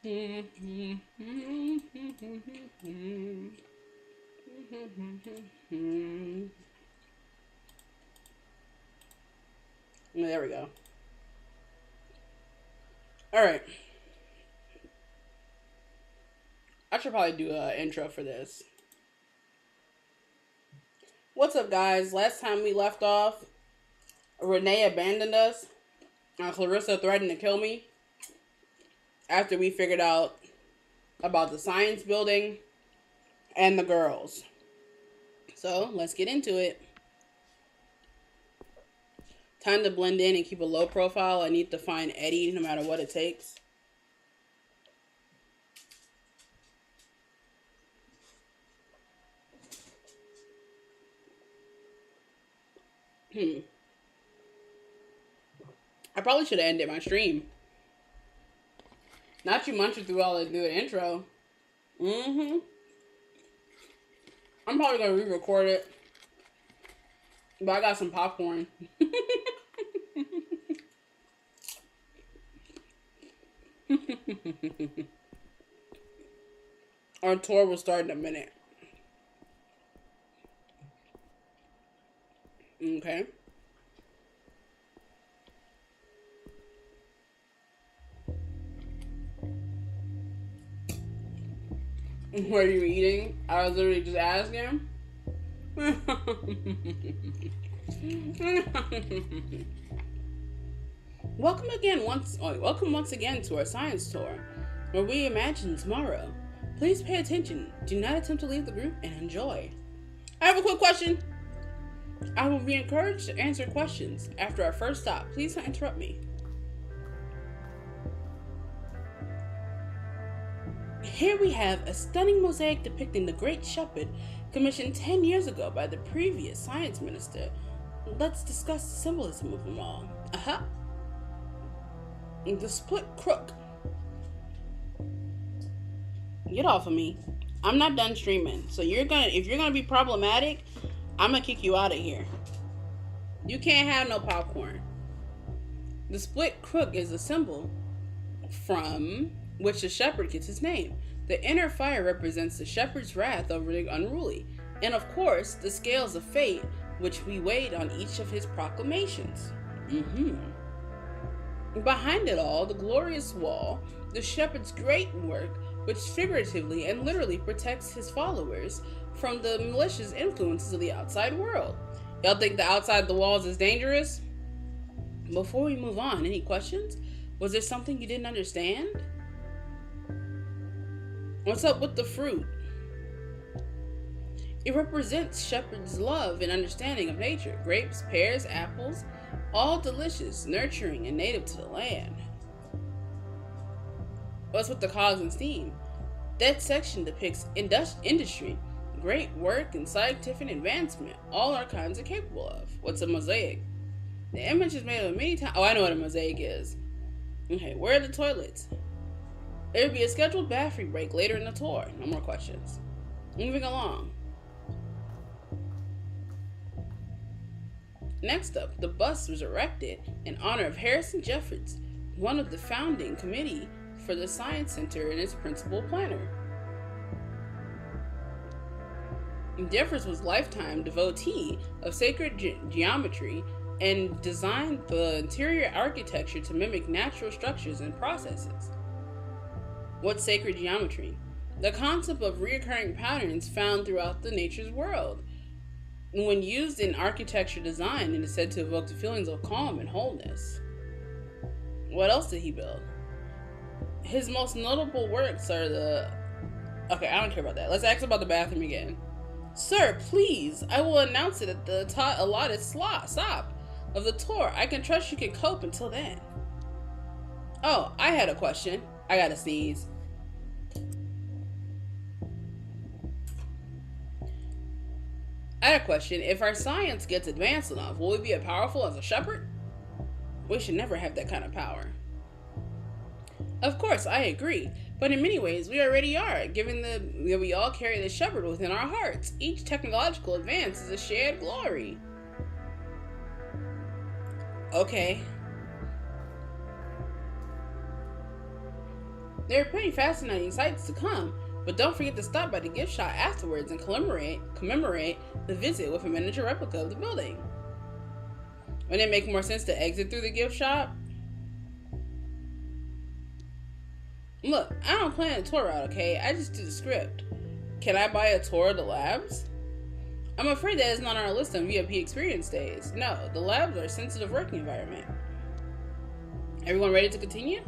There we go. All right. I should probably do an intro for this. What's up, guys? Last time we left off, Renee abandoned us, and Clarissa threatened to kill me after we figured out about the science building and the girls. So, let's get into it. Time to blend in and keep a low profile. I need to find Eddie no matter what it takes. I probably should have ended my stream. Not you munching through all the new intro. I'm probably gonna re-record it. But I got some popcorn. Our tour will start in a minute. Okay. What are you eating? I was literally just asking. Welcome once again to our science tour, where we imagine tomorrow. Please pay attention. Do not attempt to leave the group and enjoy. I have a quick question. I will be encouraged to answer questions after our first stop. Please don't interrupt me. Here we have a stunning mosaic depicting the Great Shepherd, commissioned 10 years ago by the previous science minister. Let's discuss the symbolism of them all. The split crook. Get off of me. I'm not done streaming. So if you're gonna be problematic, I'm gonna kick you out of here. You can't have no popcorn. The split crook is a symbol from which the shepherd gets his name. The inner fire represents the shepherd's wrath over the unruly, and of course, the scales of fate, which we weighed on each of his proclamations. Behind it all, the glorious wall, the shepherd's great work, which figuratively and literally protects his followers from the malicious influences of the outside world. Y'all think the outside the walls is dangerous? Before we move on, any questions? Was there something you didn't understand? What's up with the fruit? It represents shepherd's love and understanding of nature. Grapes, pears, apples, all delicious, nurturing, and native to the land. What's with the cogs and steam? That section depicts industry, great work, and scientific advancement. All our kinds are capable of. What's a mosaic? The image is made of many times. Oh, I know what a mosaic is. Okay, where are the toilets? There will be a scheduled bathroom break later in the tour. No more questions. Moving along. Next up, the bust was erected in honor of Harrison Jeffords, one of the founding committee for the Science Center and its principal planner. Jeffords was a lifetime devotee of sacred geometry and designed the interior architecture to mimic natural structures and processes. What's sacred geometry? The concept of recurring patterns found throughout the nature's world. When used in architecture design, it is said to evoke the feelings of calm and wholeness. What else did he build? His most notable works are the... Okay, I don't care about that. Let's ask about the bathroom again. Sir, please, I will announce it at the allotted stop of the tour. I can trust you can cope until then. Oh, I had a question. I gotta sneeze. I had a question. If our science gets advanced enough, will we be as powerful as a shepherd? We should never have that kind of power. Of course, I agree. But in many ways, we already are, given that we all carry the shepherd within our hearts. Each technological advance is a shared glory. Okay. There are pretty fascinating sights to come, but don't forget to stop by the gift shop afterwards and commemorate the visit with a miniature replica of the building. Wouldn't it make more sense to exit through the gift shop? Look, I don't plan a tour route, okay? I just do the script. Can I buy a tour of the labs? I'm afraid that is not on our list of VIP experience days. No, the labs are a sensitive working environment. Everyone ready to continue?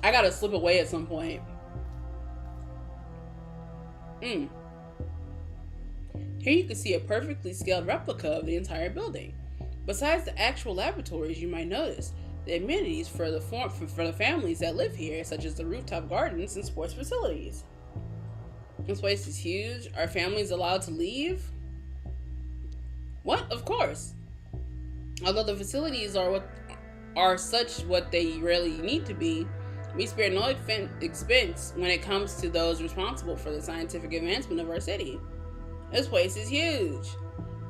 I gotta slip away at some point. Here you can see a perfectly scaled replica of the entire building. Besides the actual laboratories, you might notice the amenities for the families that live here, such as the rooftop gardens and sports facilities. This place is huge. Are families allowed to leave? What? Of course. Although the facilities are such what they really need to be, we spare no expense when it comes to those responsible for the scientific advancement of our city. This place is huge.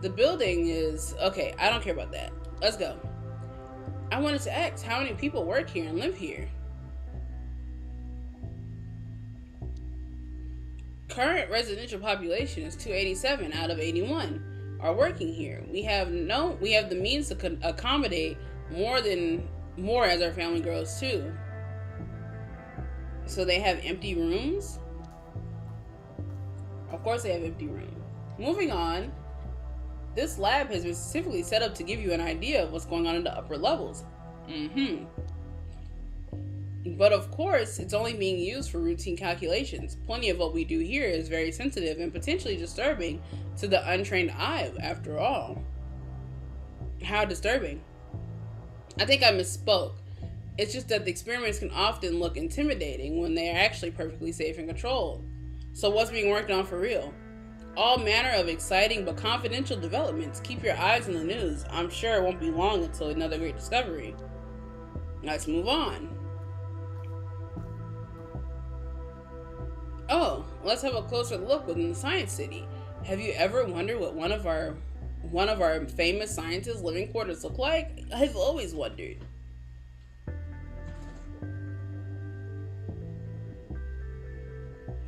The building is... Okay, I don't care about that. Let's go. I wanted to ask how many people work here and live here. Current residential population is 287 out of 81 are working here. We have the means to accommodate more as our family grows too. So they have empty rooms? Of course they have empty rooms. Moving on, this lab has been specifically set up to give you an idea of what's going on in the upper levels. But of course, it's only being used for routine calculations. Plenty of what we do here is very sensitive and potentially disturbing to the untrained eye, after all. How disturbing? I think I misspoke. It's just that the experiments can often look intimidating when they are actually perfectly safe and controlled. So what's being worked on for real? All manner of exciting but confidential developments. Keep your eyes on the news. I'm sure it won't be long until another great discovery. Let's move on. Oh, let's have a closer look within the Science City. Have you ever wondered what one of our famous scientists' living quarters look like? I've always wondered.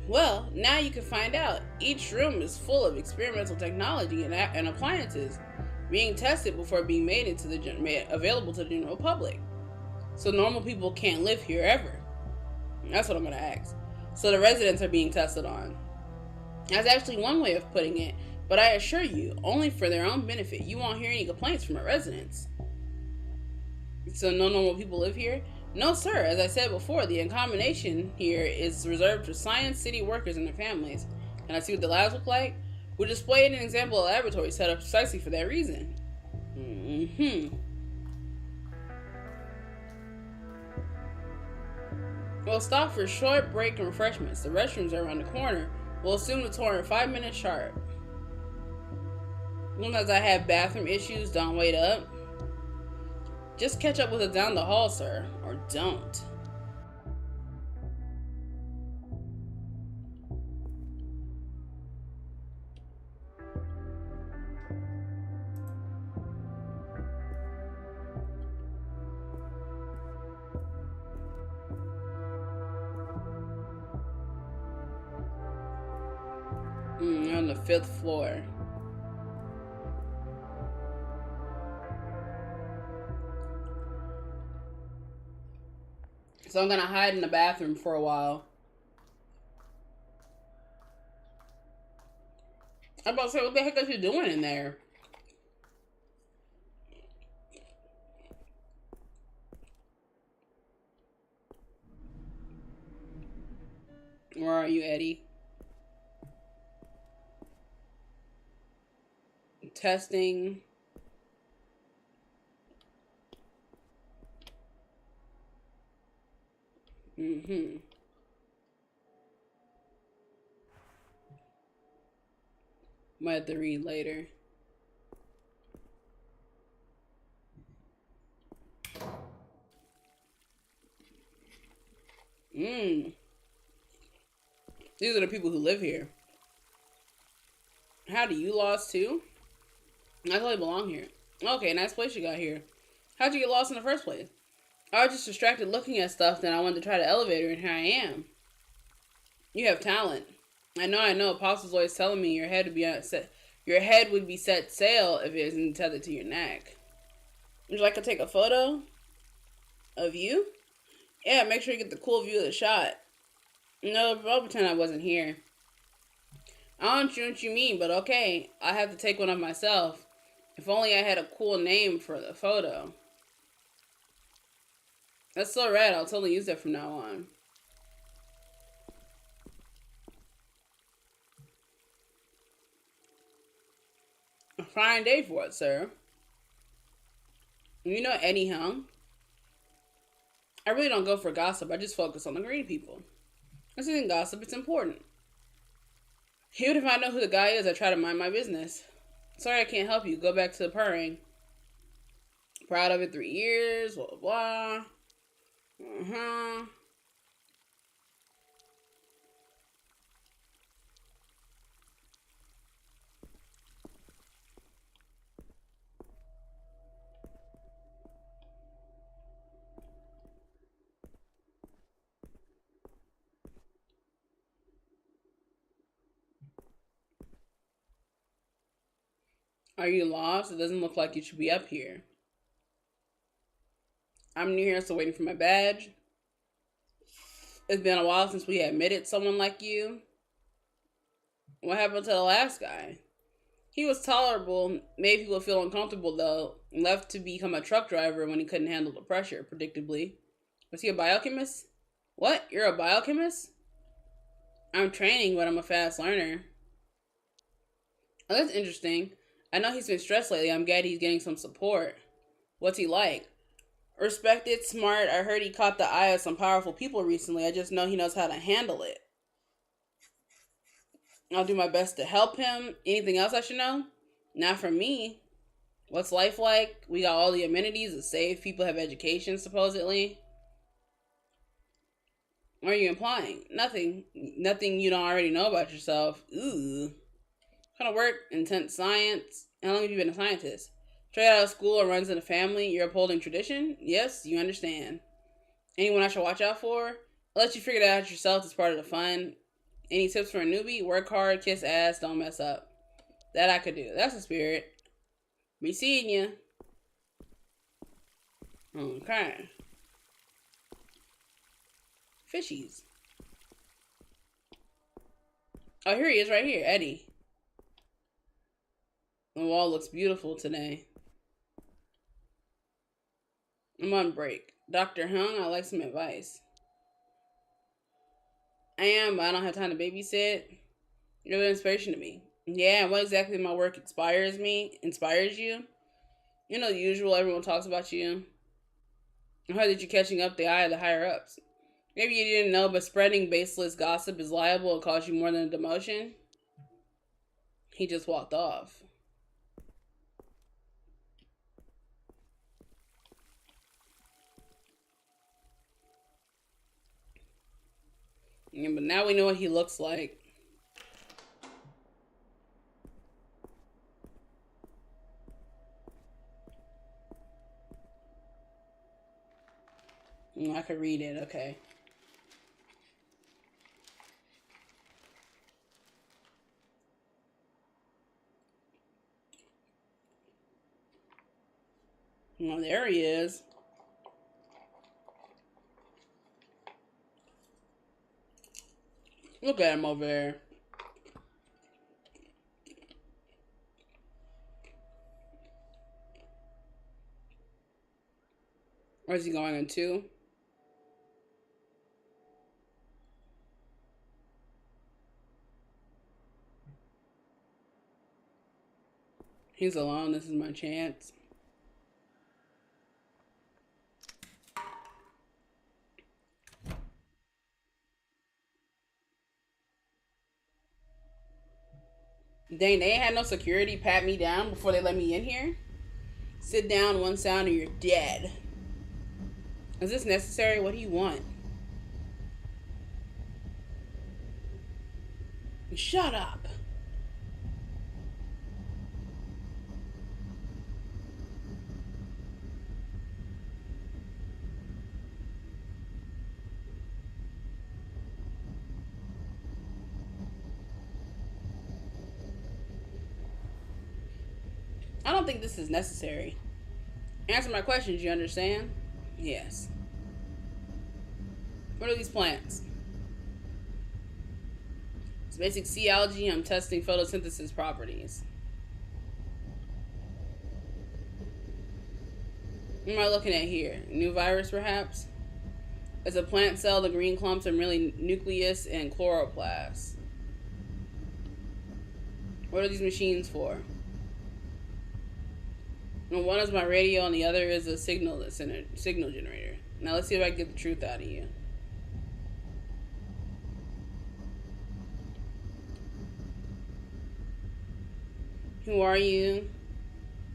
Well, now you can find out. Each room is full of experimental technology and appliances being tested before being made available to the general public. So normal people can't live here ever. That's what I'm going to ask. So the residents are being tested on. That's actually one way of putting it, but I assure you, only for their own benefit. You won't hear any complaints from our residents. So no normal people live here? No, sir. As I said before, the accommodation here is reserved for Science City workers and their families. Can I see what the labs look like? We displayed an example of a laboratory set up precisely for that reason. We'll stop for a short break and refreshments. The restrooms are around the corner. We'll assume the tour in 5 minutes sharp. Sometimes I have bathroom issues. Don't wait up. Just catch up with us down the hall, sir. Or don't. On the 5th floor. So I'm gonna hide in the bathroom for a while. I'm about to say, what the heck are you doing in there? Where are you, Eddie? Testing. Might have to read later. These are the people who live here. How do you lost too? I totally belong here. Okay, nice place you got here. How'd you get lost in the first place? I was just distracted looking at stuff, then I wanted to try the elevator, and here I am. You have talent. I know. Apostle's always telling me your head would be on set. Your head would be set sail if it isn't tethered to your neck. Would you like to take a photo of you? Yeah, make sure you get the cool view of the shot. No, I'll pretend I wasn't here. I don't know what you mean, but okay. I have to take one of myself. If only I had a cool name for the photo. That's so rad. I'll totally use that from now on. A fine day for it, sir. You know Eddie, huh? I really don't go for gossip. I just focus on the green people. This isn't gossip. It's important. Even if I know who the guy is, I try to mind my business. Sorry I can't help you. Go back to the purring. Proud of it 3 years, blah, blah, blah. Uh-huh. Are you lost? It doesn't look like you should be up here. I'm new here, still waiting for my badge. It's been a while since we admitted someone like you. What happened to the last guy? He was tolerable, made people feel uncomfortable though, left to become a truck driver when he couldn't handle the pressure, predictably. Was he a biochemist? What? You're a biochemist? I'm training, but I'm a fast learner. Oh, that's interesting. I know he's been stressed lately. I'm glad he's getting some support. What's he like? Respected, smart. I heard he caught the eye of some powerful people recently. I just know he knows how to handle it. I'll do my best to help him. Anything else I should know? Not from me. What's life like? We got all the amenities. It's safe. People have education, supposedly. What are you implying? Nothing. Nothing you don't already know about yourself. Ooh. Kind of work? Intense science? How long have you been a scientist? Straight out of school or runs in the family? You're upholding tradition? Yes, you understand. Anyone I should watch out for? I'll let you figure that out yourself. It's part of the fun. Any tips for a newbie? Work hard, kiss ass, don't mess up. That I could do. That's the spirit. Be seeing you. Okay. Fishies. Oh, here he is right here, Eddie. The wall looks beautiful today. I'm on break. Dr. Hung, I'd like some advice. I am, but I don't have time to babysit. You're the inspiration to me. Yeah, what exactly in my work inspires you? You know the usual, everyone talks about you. I heard that you're catching up the eye of the higher ups. Maybe you didn't know, but spreading baseless gossip is liable and cost you more than a demotion. He just walked off. Yeah, but now we know what he looks like. I could read it, okay. Well, there he is. Look at him over there. Where's he going into? He's alone. This is my chance. Dang, they ain't had no security pat me down before they let me in here? Sit down, one sound, or you're dead. Is this necessary? What do you want? Shut up. I don't think this is necessary. Answer my questions, you understand? Yes. What are these plants? It's basic sea algae. I'm testing photosynthesis properties. What am I looking at here? New virus, perhaps? It's a plant cell. The green clumps are merely nucleus and chloroplasts. What are these machines for? And one is my radio and the other is a signal generator. Now let's see if I can get the truth out of you. Who are you?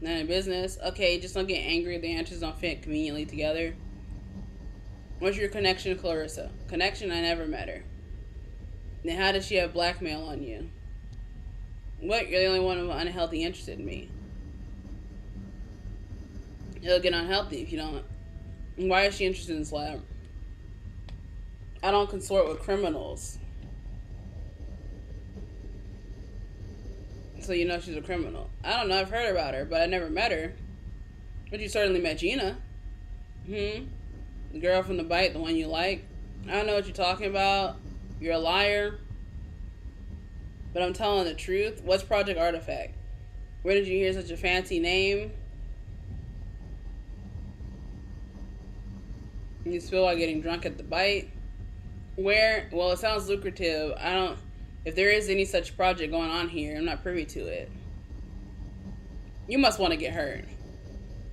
None of business. Okay, just don't get angry if the answers don't fit conveniently together. What's your connection to Clarissa? Connection? I never met her. Then how does she have blackmail on you? What? You're the only one unhealthy interested in me. It'll get unhealthy if you don't. Why is she interested in this lab? I don't consort with criminals. So you know she's a criminal. I don't know, I've heard about her, but I never met her. But you certainly met Gina. The girl from the bite, the one you like. I don't know what you're talking about. You're a liar. But I'm telling the truth. What's Project Artifact? Where did you hear such a fancy name? You spill while getting drunk at the bite. Where? Well, it sounds lucrative. If there is any such project going on here, I'm not privy to it. You must want to get hurt.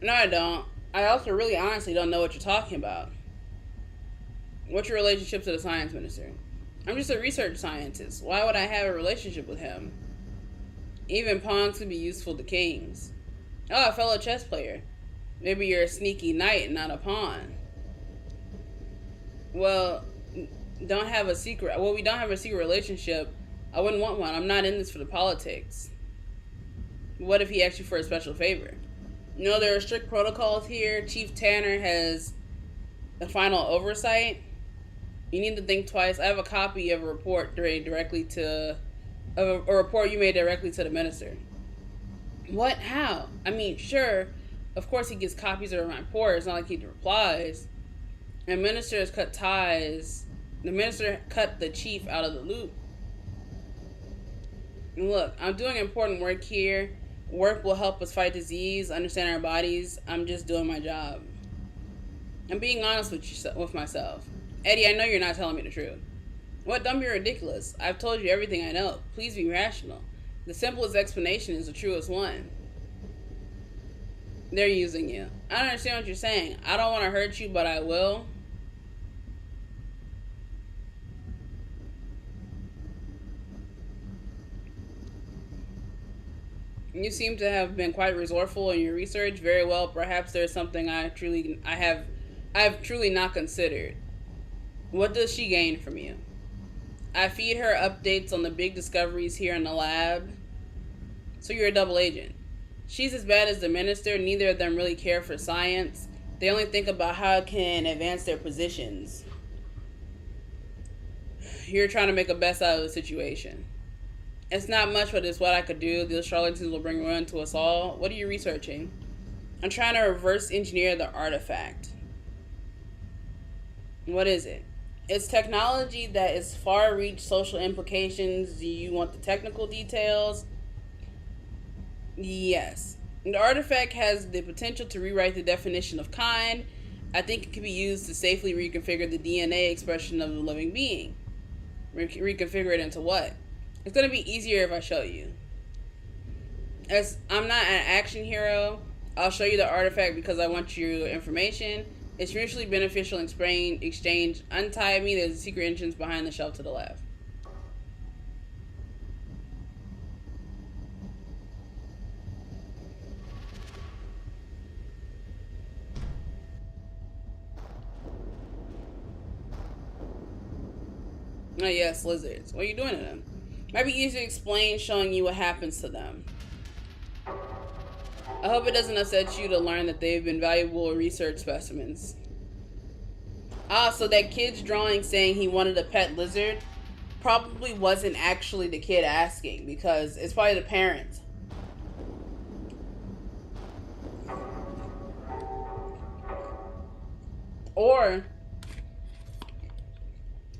No, I don't. I also really honestly don't know what you're talking about. What's your relationship to the science minister? I'm just a research scientist. Why would I have a relationship with him? Even pawns could be useful to kings. Oh, a fellow chess player. Maybe you're a sneaky knight and not a pawn. Well, we don't have a secret relationship. I wouldn't want one. I'm not in this for the politics. What if he asked you for a special favor? You know, there are strict protocols here. Chief Tanner has the final oversight. You need to think twice. I have a copy of a report a report you made directly to the minister. What? How? I mean, sure. Of course he gets copies of my report. It's not like he replies. The minister has cut ties. The minister cut the chief out of the loop. And look, I'm doing important work here. Work will help us fight disease, understand our bodies. I'm just doing my job. I'm being honest with myself. Eddie, I know you're not telling me the truth. What? Don't be ridiculous. I've told you everything I know. Please be rational. The simplest explanation is the truest one. They're using you. I don't understand what you're saying. I don't want to hurt you, but I will. You seem to have been quite resourceful in your research. Very well. Perhaps there's something I've truly not considered. What does she gain from you? I feed her updates on the big discoveries here in the lab. So you're a double agent. She's as bad as the minister. Neither of them really care for science. They only think about how it can advance their positions. You're trying to make the best out of the situation. It's not much, but it's what I could do. Those charlatans will bring ruin to us all. What are you researching? I'm trying to reverse engineer the artifact. What is it? It's technology that is far-reach social implications. Do you want the technical details? Yes. The artifact has the potential to rewrite the definition of kind. I think it can be used to safely reconfigure the DNA expression of the living being. Reconfigure it into what? It's going to be easier if I show you. As I'm not an action hero, I'll show you the artifact because I want your information. It's mutually beneficial exchange. Untie me. There's a secret entrance behind the shelf to the left. Oh yes, lizards. What are you doing to them? Might be easier to explain showing you what happens to them. I hope it doesn't upset you to learn that they've been valuable research specimens. Ah, so that kid's drawing saying he wanted a pet lizard probably wasn't actually the kid asking, because it's probably the parent. Or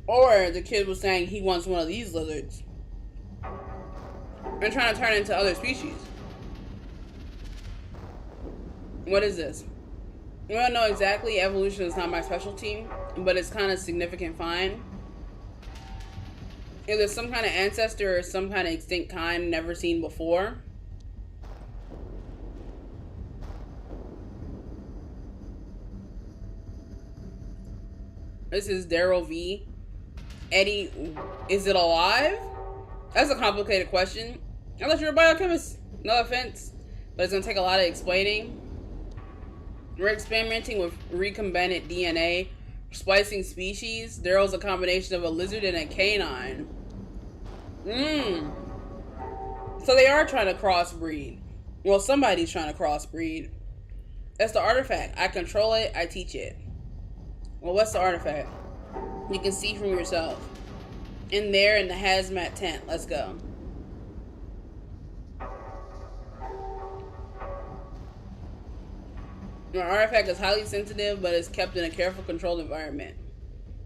or the kid was saying he wants one of these lizards and trying to turn it into other species. What is this? We don't know exactly. Evolution is not my specialty, but it's kind of significant find. If there's some kind of ancestor or some kind of extinct kind never seen before. This is Daryl V. Eddie, is it alive? That's a complicated question. I thought you were a biochemist. No offense, but it's gonna take a lot of explaining. We're experimenting with recombinant DNA, splicing species. Daryl's a combination of a lizard and a canine. So they are trying to crossbreed. Well, somebody's trying to crossbreed. That's the artifact. I control it, I teach it. Well, what's the artifact? You can see from yourself. In there in the hazmat tent. Let's go. Your artifact is highly sensitive, but is kept in a careful, controlled environment.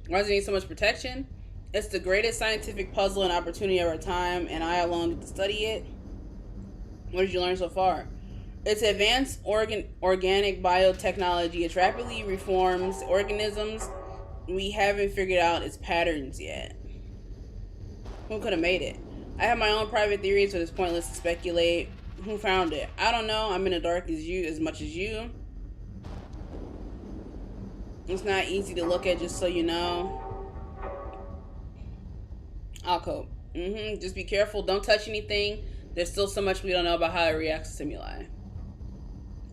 Why does it need so much protection? It's the greatest scientific puzzle and opportunity of our time, and I alone get to study it. What did you learn so far? It's advanced organic biotechnology. It rapidly reforms organisms. We haven't figured out its patterns yet. Who could have made it? I have my own private theories, but it's pointless to speculate. Who found it? I don't know. I'm in the dark as much as you. It's not easy to look at, just so you know. I'll cope. Just be careful. Don't touch anything. There's still so much we don't know about how it reacts to stimuli.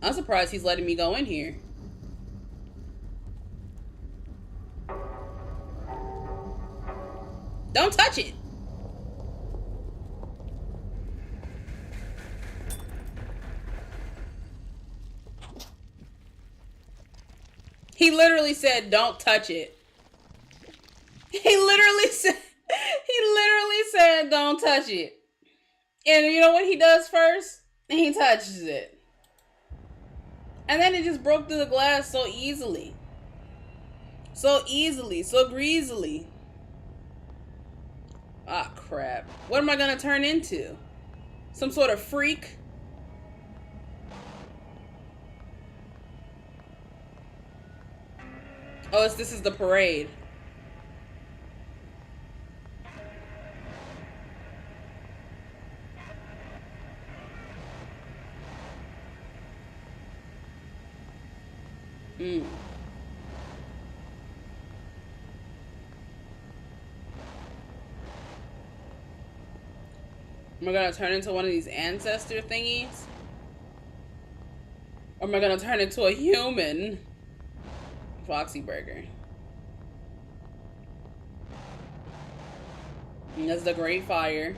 I'm surprised he's letting me go in here. Don't touch it. He literally said, don't touch it. He literally said, don't touch it. And you know what he does first? He touches it. And then it just broke through the glass so easily. So easily, so greasily. Ah, crap. What am I gonna turn into? Some sort of freak? Oh, this is the parade. Am I gonna turn into one of these ancestor thingies? Or am I gonna turn into a human? Foxy Burger. And that's the Great Fire.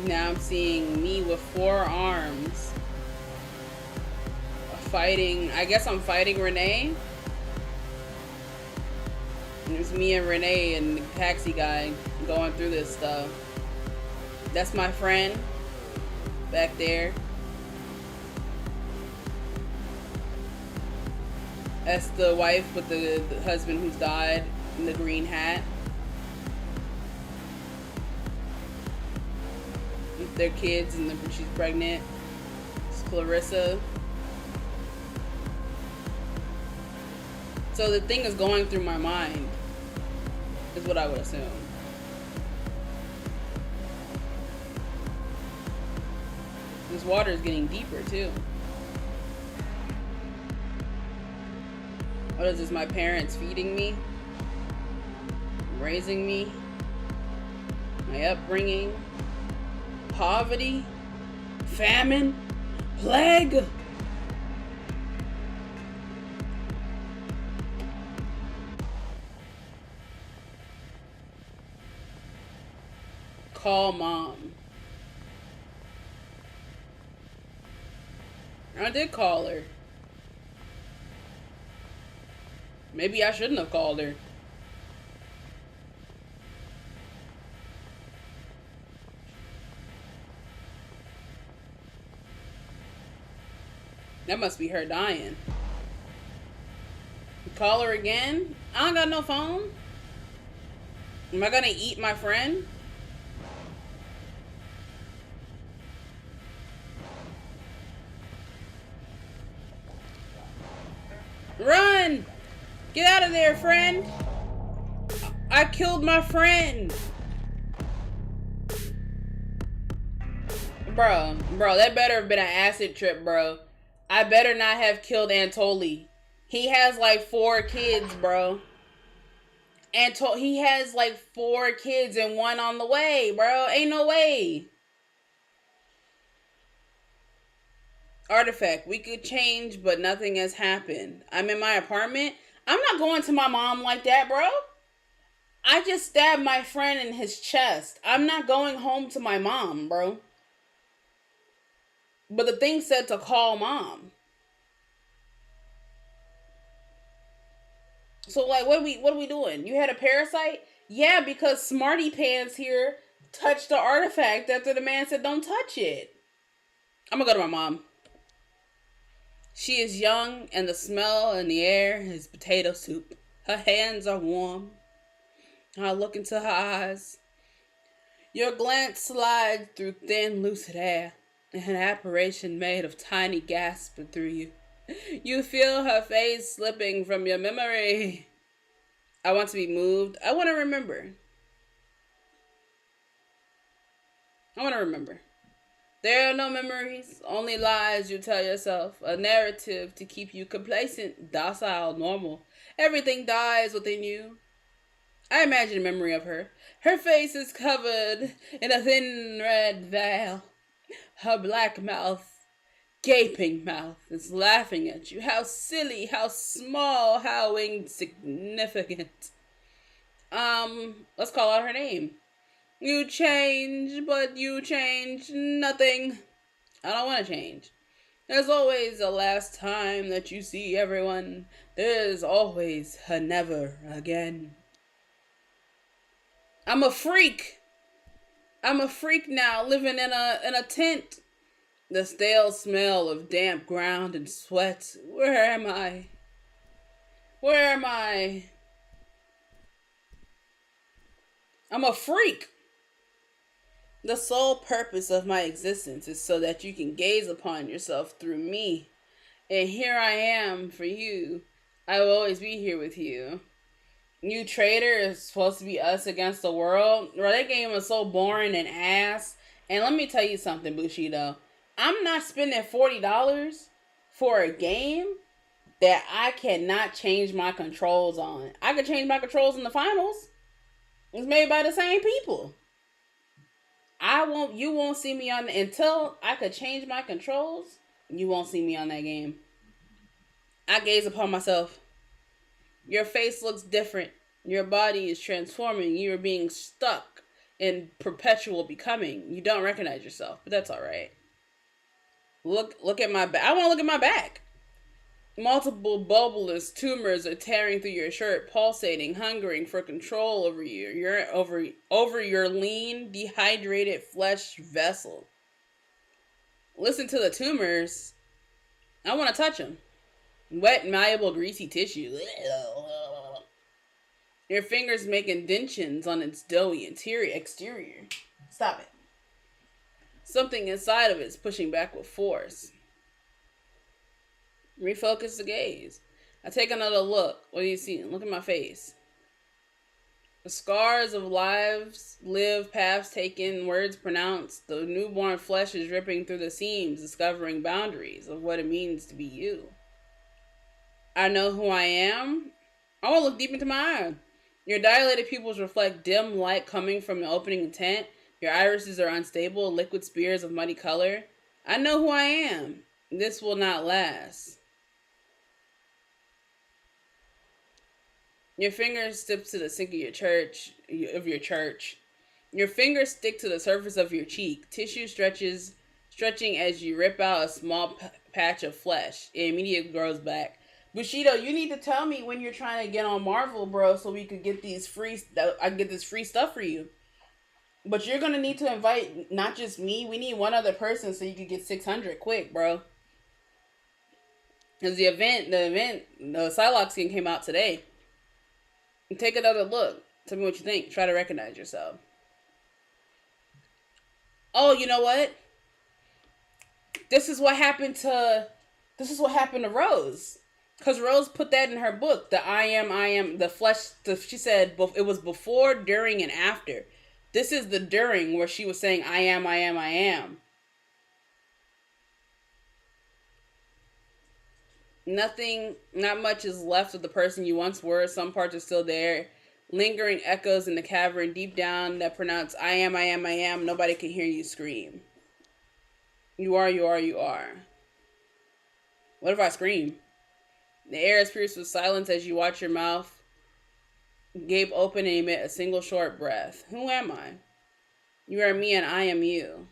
Now I'm seeing me with 4 arms. Fighting, I guess I'm fighting Renee. And it's me and Renee and the taxi guy going through this stuff. That's my friend back there. That's the wife with the husband who's died in the green hat. With their kids and she's pregnant. It's Clarissa. So the thing is going through my mind, is what I would assume. This water is getting deeper too. What is this, my parents feeding me? Raising me? My upbringing? Poverty? Famine? Plague? Call mom. I did call her. Maybe I shouldn't have called her. That must be her dying. Call her again? I don't got no phone. Am I gonna eat my friend? Run! Get out of there, friend! I killed my friend! Bro, that better have been an acid trip, bro. I better not have killed Antoli. He has like 4 kids, bro. He has like 4 kids and 1 on the way, bro. Ain't no way. Artifact. We could change, but nothing has happened. I'm in my apartment. I'm not going to my mom like that, bro. I just stabbed my friend in his chest. I'm not going home to my mom, bro. But the thing said to call mom. So like, what are we doing? You had a parasite? Yeah, because Smarty Pants here touched the artifact after the man said don't touch it. I'm gonna go to my mom. She is young and the smell in the air is potato soup. Her hands are warm. I look into her eyes. Your glance slides through thin, lucid air. An apparition made of tiny gasps through you. You feel her face slipping from your memory. I want to be moved. I want to remember. There are no memories, only lies you tell yourself. A narrative to keep you complacent, docile, normal. Everything dies within you. I imagine a memory of her. Her face is covered in a thin red veil. Her black mouth, gaping mouth, is laughing at you. How silly, how small, how insignificant. Let's call out her name. You change, but you change nothing. I don't want to change. There's always a last time that you see everyone. There's always a never again. I'm a freak. I'm a freak now, living in a tent. The stale smell of damp ground and sweat. Where am I? Where am I? I'm a freak. The sole purpose of my existence is so that you can gaze upon yourself through me. And here I am for you. I will always be here with you. You traitor is supposed to be us against the world. Bro, that game was so boring and ass. And let me tell you something, Bushido. I'm not spending $40 for a game that I cannot change my controls on. I could change my controls in the finals. It's made by the same people. You won't see me on until I could change my controls. You won't see me on that game. I gaze upon myself. Your face looks different. Your body is transforming. You are being stuck in perpetual becoming. You don't recognize yourself, but that's all right. Look at my back. I want to look at my back. Multiple bulbous tumors are tearing through your shirt, pulsating, hungering for control over you. You're over your lean, dehydrated flesh vessel. Listen to the tumors. I want to touch them. Wet, malleable, greasy tissue. Your fingers make indentions on its doughy exterior. Stop it. Something inside of it is pushing back with force. Refocus the gaze. I take another look. What do you see? Look at my face. The scars of lives lived, paths taken, words pronounced. The newborn flesh is ripping through the seams, discovering boundaries of what it means to be you. I know who I am. I want to look deep into my eye. Your dilated pupils reflect dim light coming from the opening tent. Your irises are unstable, liquid spears of muddy color. I know who I am. This will not last. Your fingers stick to the sink of your church. Your fingers stick to the surface of your cheek. Tissue stretching as you rip out a small patch of flesh. It immediately grows back. Bushido, you need to tell me when you're trying to get on Marvel, bro, so we could get these free. I can get this free stuff for you. But you're gonna need to invite not just me. We need one other person so you can get 600 quick, bro. Because the Psylocke skin came out today. Take another look. Tell me what you think. Try to recognize yourself. Oh, you know what? This is what happened to Rose. Because Rose put that in her book. I am, the flesh. She said it was before, during, and after. This is the during where she was saying, I am. Not much is left of the person you once were. Some parts are still there. Lingering echoes in the cavern deep down that pronounce, I am. Nobody can hear you scream. You are. What if I scream? The air is pierced with silence as you watch your mouth gape open and emit a single short breath. Who am I? You are me and I am you.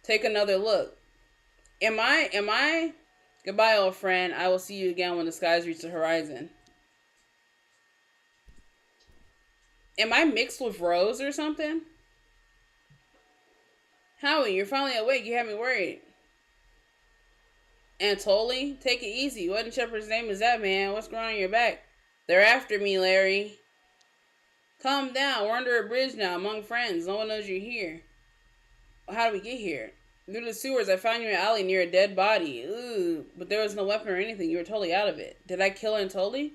Take another look. Am I? Goodbye, old friend. I will see you again when the skies reach the horizon. Am I mixed with Rose or something? Howie, you're finally awake. You had me worried. Antoli, take it easy. What in Shepherd's name is that, man? What's going on your back? They're after me, Larry. Calm down. We're under a bridge now, among friends. No one knows you're here. How did we get here? Through the sewers, I found you in an alley near a dead body. Ooh, but there was no weapon or anything. You were totally out of it. Did I kill Antoli?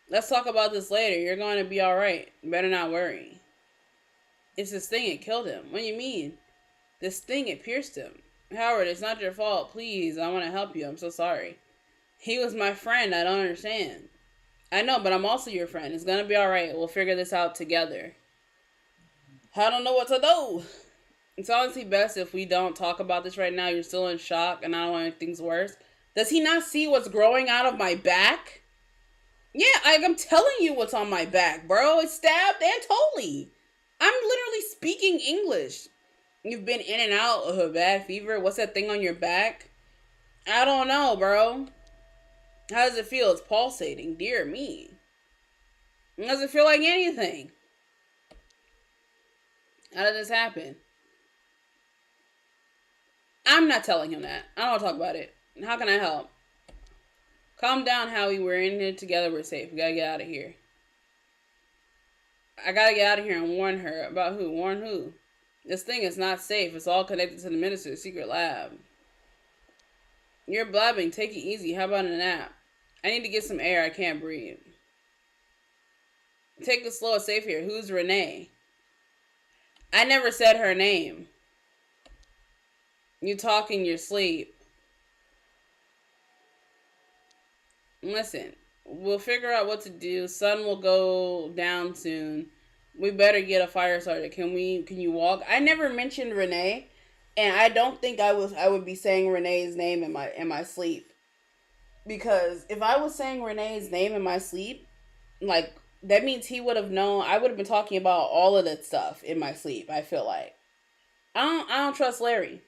Let's talk about this later. You're going to be alright. Better not worry. It's this thing. It killed him. What do you mean? This thing, it pierced him. Howard, it's not your fault. Please, I want to help you. I'm so sorry. He was my friend. I don't understand. I know, but I'm also your friend. It's going to be alright. We'll figure this out together. I don't know what to do. It's honestly best if we don't talk about this right now. You're still in shock, and I don't want to make things worse. Does he not see what's growing out of my back? Yeah, I'm telling you what's on my back, bro. It's stabbed Antoli. I'm literally speaking English. You've been in and out of a bad fever. What's that thing on your back? I don't know, bro. How does it feel? It's pulsating. Dear me. It doesn't feel like anything. How did this happen? I'm not telling him that. I don't want to talk about it. How can I help? Calm down, Howie. We're in here together. We're safe. We gotta get out of here. I gotta get out of here and warn her. About who? Warn who? This thing is not safe. It's all connected to the minister's secret lab. You're blabbing. Take it easy. How about a nap? I need to get some air. I can't breathe. Take it slow. It's safe here. Who's Renee? I never said her name. You talk in your sleep. Listen, we'll figure out what to do. Sun will go down soon. We better get a fire started. Can you walk? I never mentioned Renee, and I don't think I would be saying Renee's name in my sleep. Because if I was saying Renee's name in my sleep, like, that means he would have known. I would have been talking about all of that stuff in my sleep, I feel like. I don't trust Larry.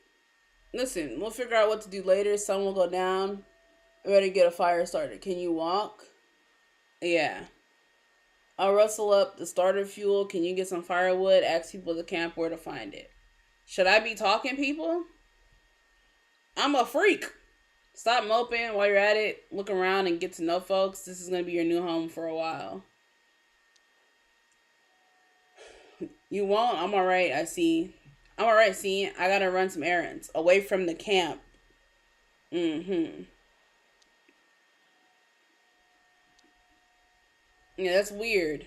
Listen, we'll figure out what to do later. Sun will go down. We better get a fire started. Can you walk? Yeah. I'll rustle up the starter fuel. Can you get some firewood? Ask people at the camp where to find it. Should I be talking, people? I'm a freak. Stop moping while you're at it. Look around and get to know folks. This is going to be your new home for a while. You won't? I'm alright, I see. I'm alright, see. I gotta run some errands. Away from the camp. Yeah, that's weird.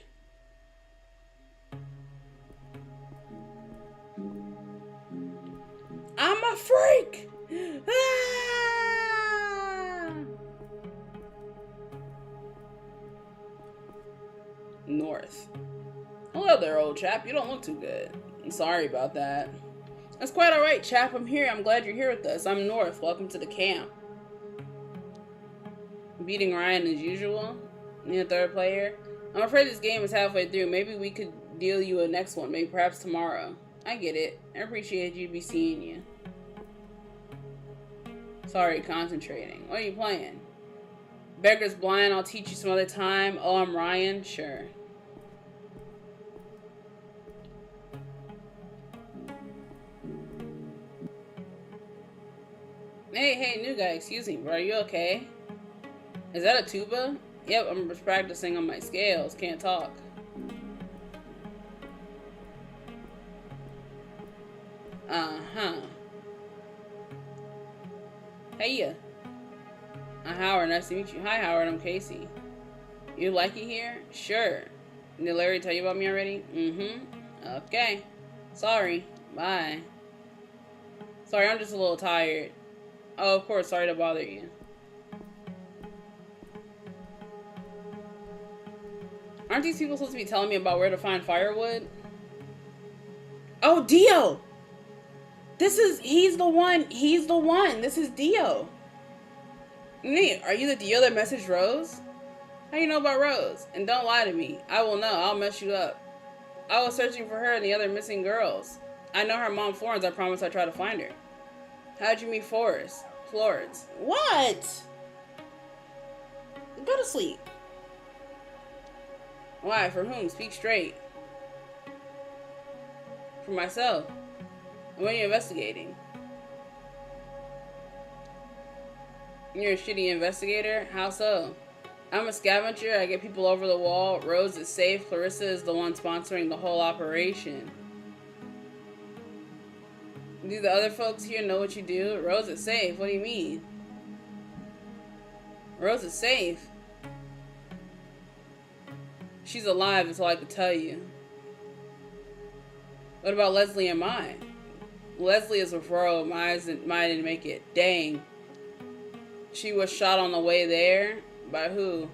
I'm a freak! Ah! North. Hello there, old chap. You don't look too good. I'm sorry about that. That's quite alright, chap. I'm here. I'm glad you're here with us. I'm North. Welcome to the camp. Beating Ryan as usual. You're the third player. I'm afraid this game is halfway through. Maybe we could deal you a next one. Maybe perhaps tomorrow. I get it. I appreciate you be seeing you. Sorry, concentrating. What are you playing? Beggar's blind. I'll teach you some other time. Oh, I'm Ryan. Sure. Hey, new guy. Excuse me, bro. Are you okay? Is that a tuba? Yep, I'm just practicing on my scales. Can't talk. Uh-huh. Hey, Howard. Nice to meet you. Hi, Howard. I'm Casey. You like it here? Sure. Did Larry tell you about me already? Mm-hmm. Okay. Sorry. Bye. Sorry, I'm just a little tired. Oh, of course. Sorry to bother you. Aren't these people supposed to be telling me about where to find firewood? Oh, Dio! He's the one. This is Dio. Neat. Are you the Dio that messaged Rose? How you know about Rose? And don't lie to me. I will know. I'll mess you up. I was searching for her and the other missing girls. I know her mom, Florence. I promised I'd try to find her. How'd you meet Florence? What? Go to sleep. Why? For whom? Speak straight. For myself. And when are you investigating? You're a shitty investigator? How so? I'm a scavenger. I get people over the wall. Rose is safe. Clarissa is the one sponsoring the whole operation. Do the other folks here know what you do? Rose is safe. What do you mean? Rose is safe. She's alive, is all I could tell you. What about Leslie and Mai? Leslie is with Rose. Mai didn't make it. Dang. She was shot on the way there? By who?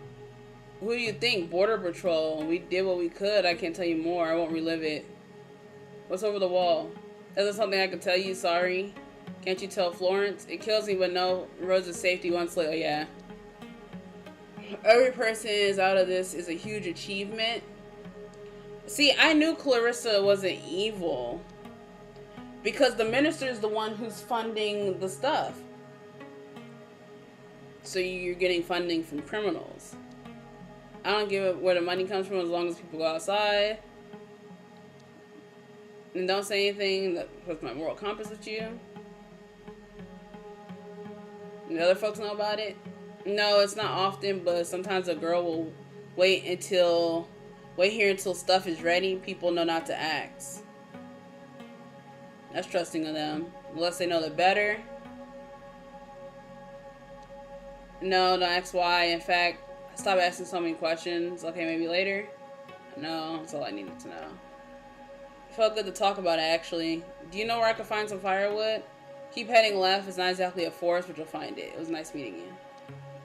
Who do you think? Border Patrol. We did what we could. I can't tell you more. I won't relive it. What's over the wall? Is there something I can tell you? Sorry. Can't you tell Florence? It kills me, but no. Rose's safety once later. Oh, yeah. Every person is out of this is a huge achievement. See, I knew Clarissa wasn't evil. Because the minister is the one who's funding the stuff. So you're getting funding from criminals. I don't give a where the money comes from as long as people go outside. And don't say anything that puts my moral compass with you. And the other folks know about it. No, it's not often, but sometimes a girl will wait here until stuff is ready. People know not to ask. That's trusting of them. Unless they know the better. No, don't ask why. In fact, stop asking so many questions. Okay, maybe later. No, that's all I needed to know. Felt good to talk about it, actually. Do you know where I could find some firewood? Keep heading left. It's not exactly a forest, but you'll find it. It was nice meeting you.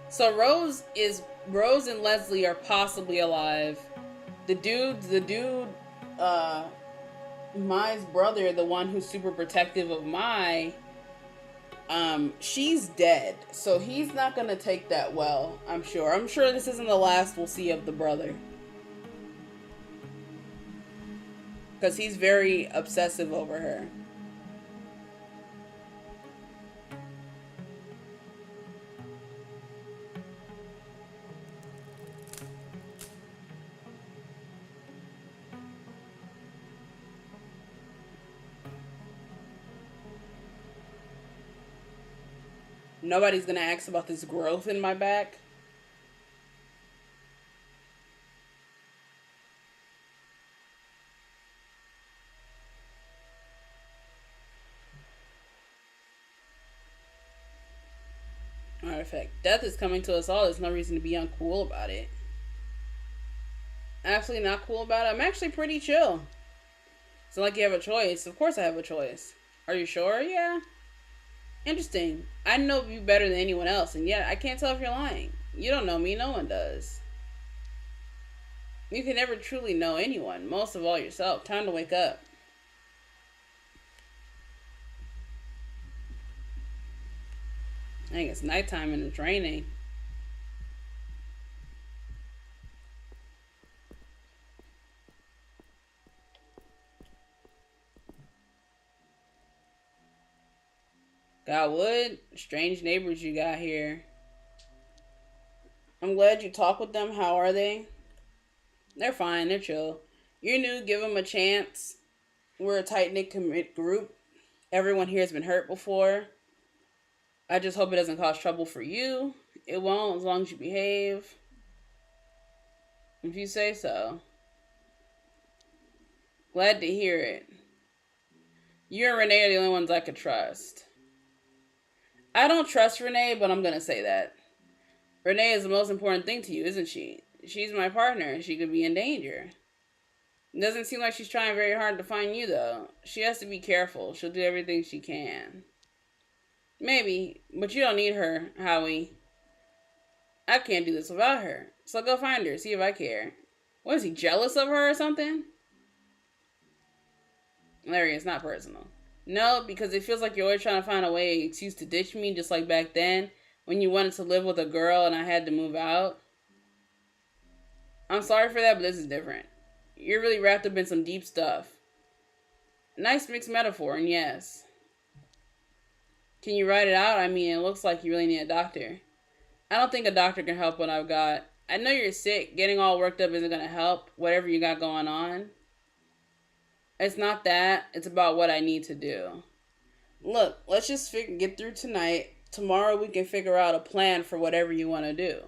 So Rose and Leslie are possibly alive. The dude, Mai's brother, the one who's super protective of Mai, she's dead. So he's not gonna take that well, I'm sure. I'm sure this isn't the last we'll see of the brother. Because he's very obsessive over her. Nobody's gonna ask about this growth in my back. Matter of fact, death is coming to us all. There's no reason to be uncool about it. Absolutely not cool about it. I'm actually pretty chill. It's not like you have a choice. Of course I have a choice. Are you sure? Yeah. Interesting. I know you better than anyone else, and yet I can't tell if you're lying. You don't know me. No one does. You can never truly know anyone. Most of all yourself. Time to wake up. I think it's nighttime and it's raining. Got wood? Strange neighbors you got here. I'm glad you talked with them. How are they? They're fine. They're chill. You're new. Give them a chance. We're a tight knit group. Everyone here has been hurt before. I just hope it doesn't cause trouble for you. It won't as long as you behave. If you say so. Glad to hear it. You and Renee are the only ones I could trust. I don't trust Renee, but I'm gonna say that. Renee is the most important thing to you, isn't she? She's my partner, and she could be in danger. It doesn't seem like she's trying very hard to find you, though. She has to be careful. She'll do everything she can. Maybe, but you don't need her, Howie. I can't do this without her. So go find her, see if I care. What, is he jealous of her or something? Larry, it's not personal. No, because it feels like you're always trying to find a way, excuse to ditch me, just like back then, when you wanted to live with a girl and I had to move out. I'm sorry for that, but this is different. You're really wrapped up in some deep stuff. Nice mixed metaphor, and yes. Can you write it out? I mean, it looks like you really need a doctor. I don't think a doctor can help what I've got. I know you're sick. Getting all worked up isn't going to help, whatever you got going on. It's not that. It's about what I need to do. Look, let's just get through tonight. Tomorrow we can figure out a plan for whatever you want to do.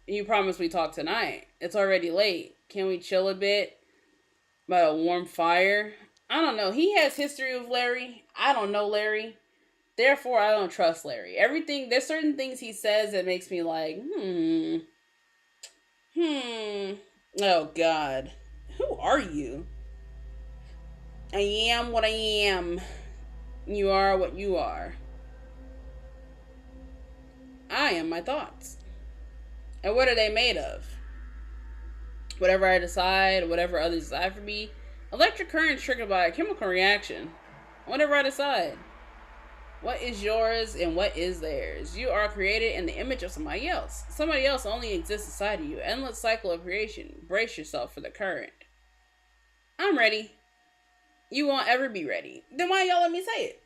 You promised we talk tonight. It's already late. Can we chill a bit? By a warm fire? I don't know. He has history with Larry. I don't know Larry. Therefore, I don't trust Larry. There's certain things he says that makes me like, Oh, God. Who are you? I am what I am. You are what you are. I am my thoughts. And what are they made of? Whatever I decide, whatever others decide for me. Electric current is triggered by a chemical reaction. Whatever I decide. What is yours and what is theirs? You are created in the image of somebody else. Somebody else only exists inside of you. Endless cycle of creation. Brace yourself for the current. I'm ready. You won't ever be ready. Then why y'all let me say it?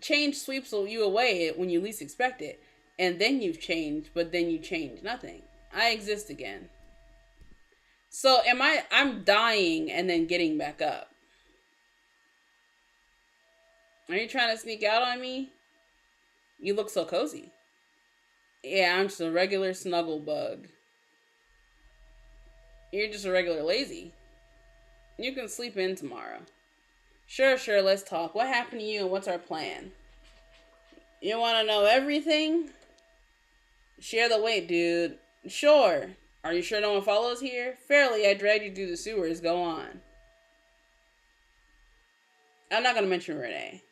Change sweeps you away when you least expect it. And then you've changed, but then you change nothing. I exist again. So I'm dying and then getting back up. Are you trying to sneak out on me? You look so cozy. Yeah, I'm just a regular snuggle bug. You're just a regular lazy. You can sleep in tomorrow. Sure, let's talk. What happened to you and what's our plan? You want to know everything? Share the weight, dude. Sure. Are you sure no one follows here? Fairly, I dragged you through the sewers. Go on. I'm not going to mention Renee.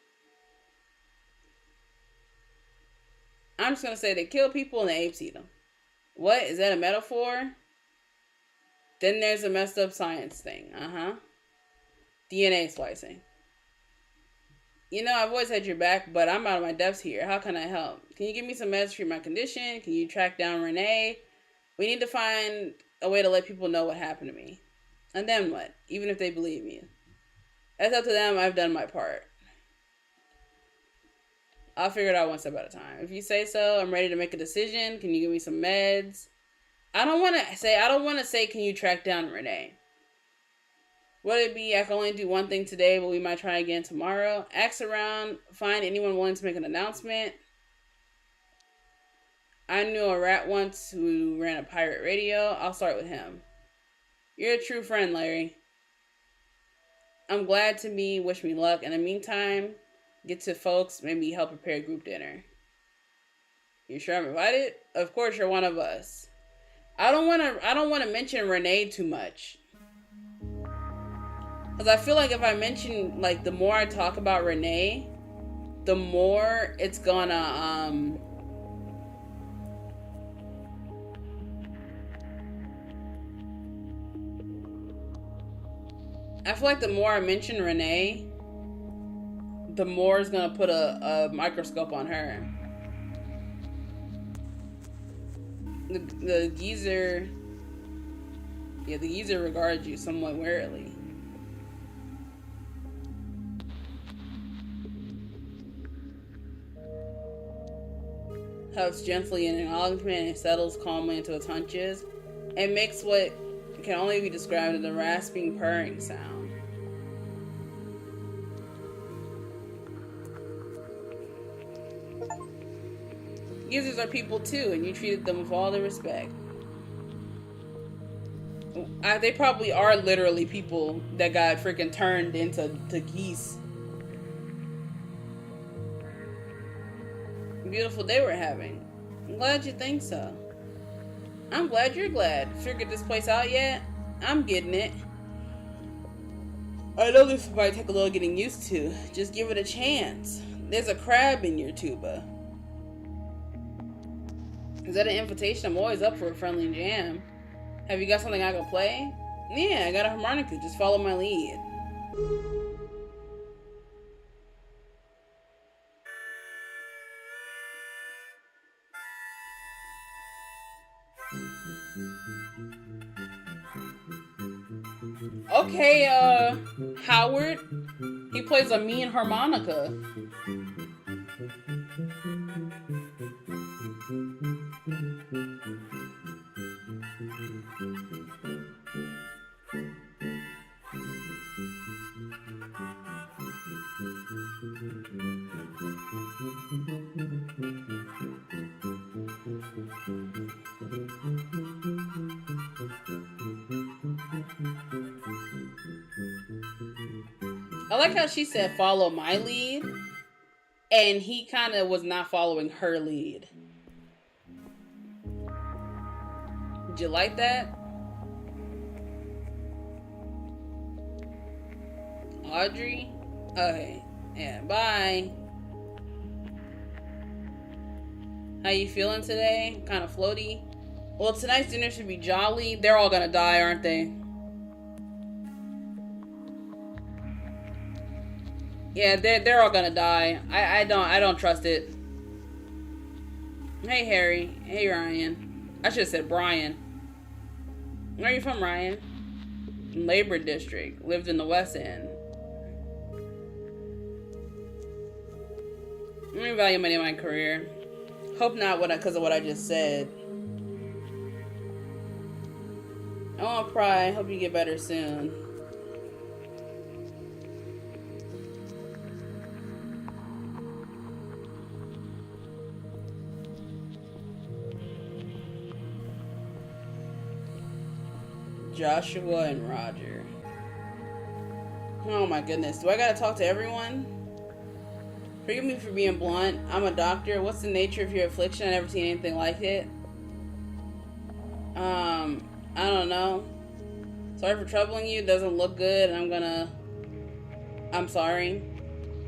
I'm just going to say they kill people and the apes eat them. What? Is that a metaphor? Then there's a messed up science thing. DNA splicing. You know, I've always had your back, but I'm out of my depths here. How can I help? Can you give me some meds to treat my condition? Can you track down Renee? We need to find a way to let people know what happened to me. And then what? Even if they believe me. That's up to them. I've done my part. I'll figure it out one step at a time. If you say so, I'm ready to make a decision. Can you give me some meds? I don't want to say, can you track down Renee? Would it be, I can only do one thing today, but we might try again tomorrow? Ask around, find anyone willing to make an announcement. I knew a rat once who ran a pirate radio. I'll start with him. You're a true friend, Larry. I'm glad to meet. Wish me luck. In the meantime, get to folks. Maybe help prepare group dinner. You sure I'm invited? Of course, you're one of us. I don't want to mention Renee too much. Because I feel like if I mention, like, the more I talk about Renee, the more it's gonna, I feel like the more I mention Renee, the more it's gonna put a microscope on her. The geezer regards you somewhat warily. huffs gently in acknowledgement and settles calmly into its hunches, and makes what can only be described as a rasping, purring sound. Users are people too, and you treated them with all the respect. They probably are literally people that got freaking turned into geese. Beautiful day we're having. I'm glad you think so. I'm glad you're glad. Figured this place out yet? I'm getting it. I know this might take a little getting used to. Just give it a chance. There's a crab in your tuba. Is that an invitation? I'm always up for a friendly jam. Have you got something I can play? Yeah, I got a harmonica. Just follow my lead. Okay, Howard. He plays a mean harmonica. I like how she said follow my lead, and he kind of was not following her lead. Did you like that? Audrey? Okay. Yeah, bye. How you feeling today? Kind of floaty? Well, tonight's dinner should be jolly. They're all gonna die, aren't they? Yeah, they're all gonna die. I don't trust it. Hey Harry. Hey Ryan. I should have said Brian. Where are you from, Ryan? Labor District. Lived in the West End. I'm reevaluating my career. Hope not because of what I just said. I won't cry. Hope you get better soon. Joshua and Roger. Oh my goodness. Do I gotta talk to everyone? Forgive me for being blunt. I'm a doctor. What's the nature of your affliction? I've never seen anything like it. I don't know. Sorry for troubling you. It doesn't look good. I'm sorry.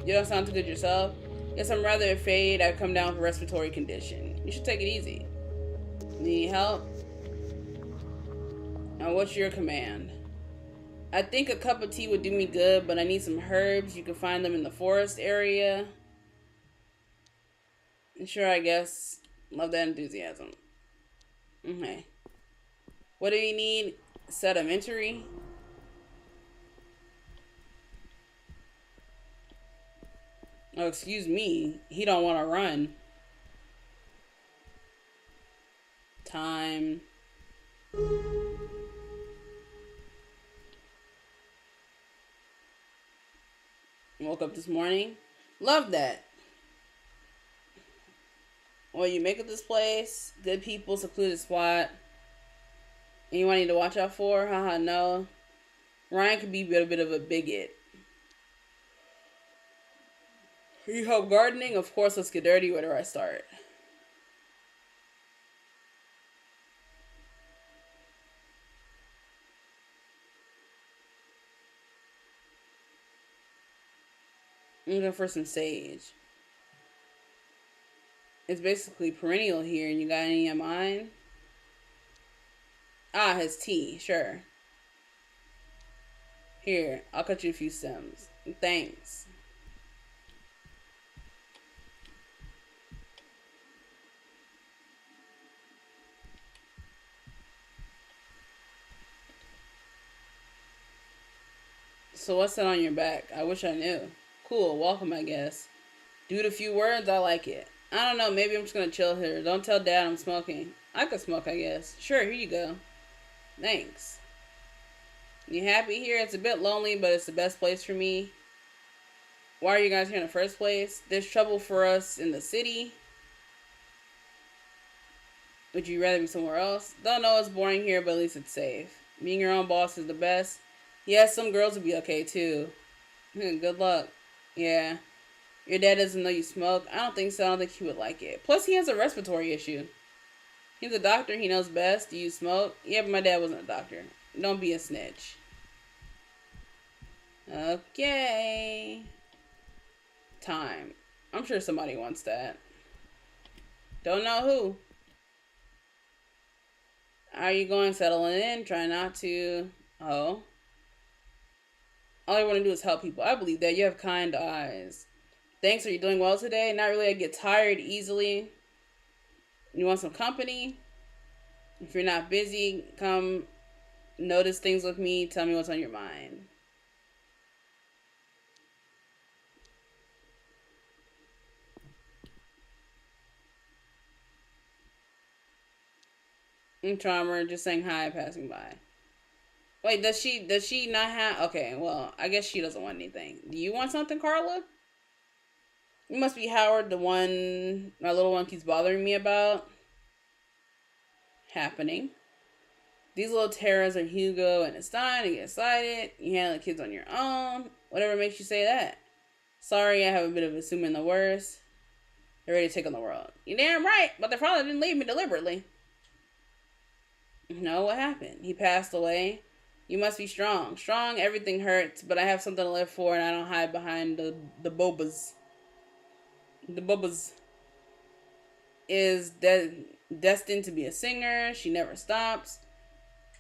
You don't sound too good yourself. Yes, I'm rather afraid I've come down with a respiratory condition. You should take it easy. Need help? Now, what's your command? I think a cup of tea would do me good, but I need some herbs. You can find them in the forest area. Sure, I guess. Love that enthusiasm. Okay. What do you need? Sedimentary? Oh, excuse me. He don't want to run. Time. Woke up this morning. Love that. Well, you make it this place. Good people, secluded spot. Anyone I need to watch out for? Haha, no. Ryan could be a bit of a bigot. You help gardening? Of course, let's get dirty. Where do I start? I'm looking for some sage. It's basically perennial here. And you got any in mind? Ah, his tea. Sure. Here, I'll cut you a few stems. Thanks. So what's that on your back? I wish I knew. Cool, welcome, I guess. Dude, a few words, I like it. I don't know. Maybe I'm just gonna chill here. Don't tell Dad I'm smoking. I could smoke, I guess. Sure, here you go. Thanks. You happy here? It's a bit lonely, but it's the best place for me. Why are you guys here in the first place? There's trouble for us in the city. Would you rather be somewhere else? Don't know it's boring here, but at least it's safe. Being your own boss is the best. Yeah, some girls would be okay too. Good luck. Yeah. Your dad doesn't know you smoke? I don't think so. I don't think he would like it. Plus, he has a respiratory issue. He's a doctor. He knows best. Do you smoke? Yeah, but my dad wasn't a doctor. Don't be a snitch. Okay. Time. I'm sure somebody wants that. Don't know who. How are you going? Settling in? Try not to. Oh. All I want to do is help people. I believe that. You have kind eyes. Thanks. Are you doing well today? Not really. I get tired easily. You want some company? If you're not busy, come notice things with me. Tell me what's on your mind. Charmer, just saying hi, passing by. Wait, does she not have? Okay, well, I guess she doesn't want anything. Do you want something, Carla? You must be Howard, the one my little one keeps bothering me about. Happening. These little terrors are Hugo and it's time to get excited. You handle the kids on your own. Whatever makes you say that. Sorry, I have a bit of assuming the worst. They're ready to take on the world. You're damn right, but their father didn't leave me deliberately. No, what happened? He passed away. You must be strong. Strong, everything hurts, but I have something to live for and I don't hide behind the bobas. The bobas is destined to be a singer. She never stops.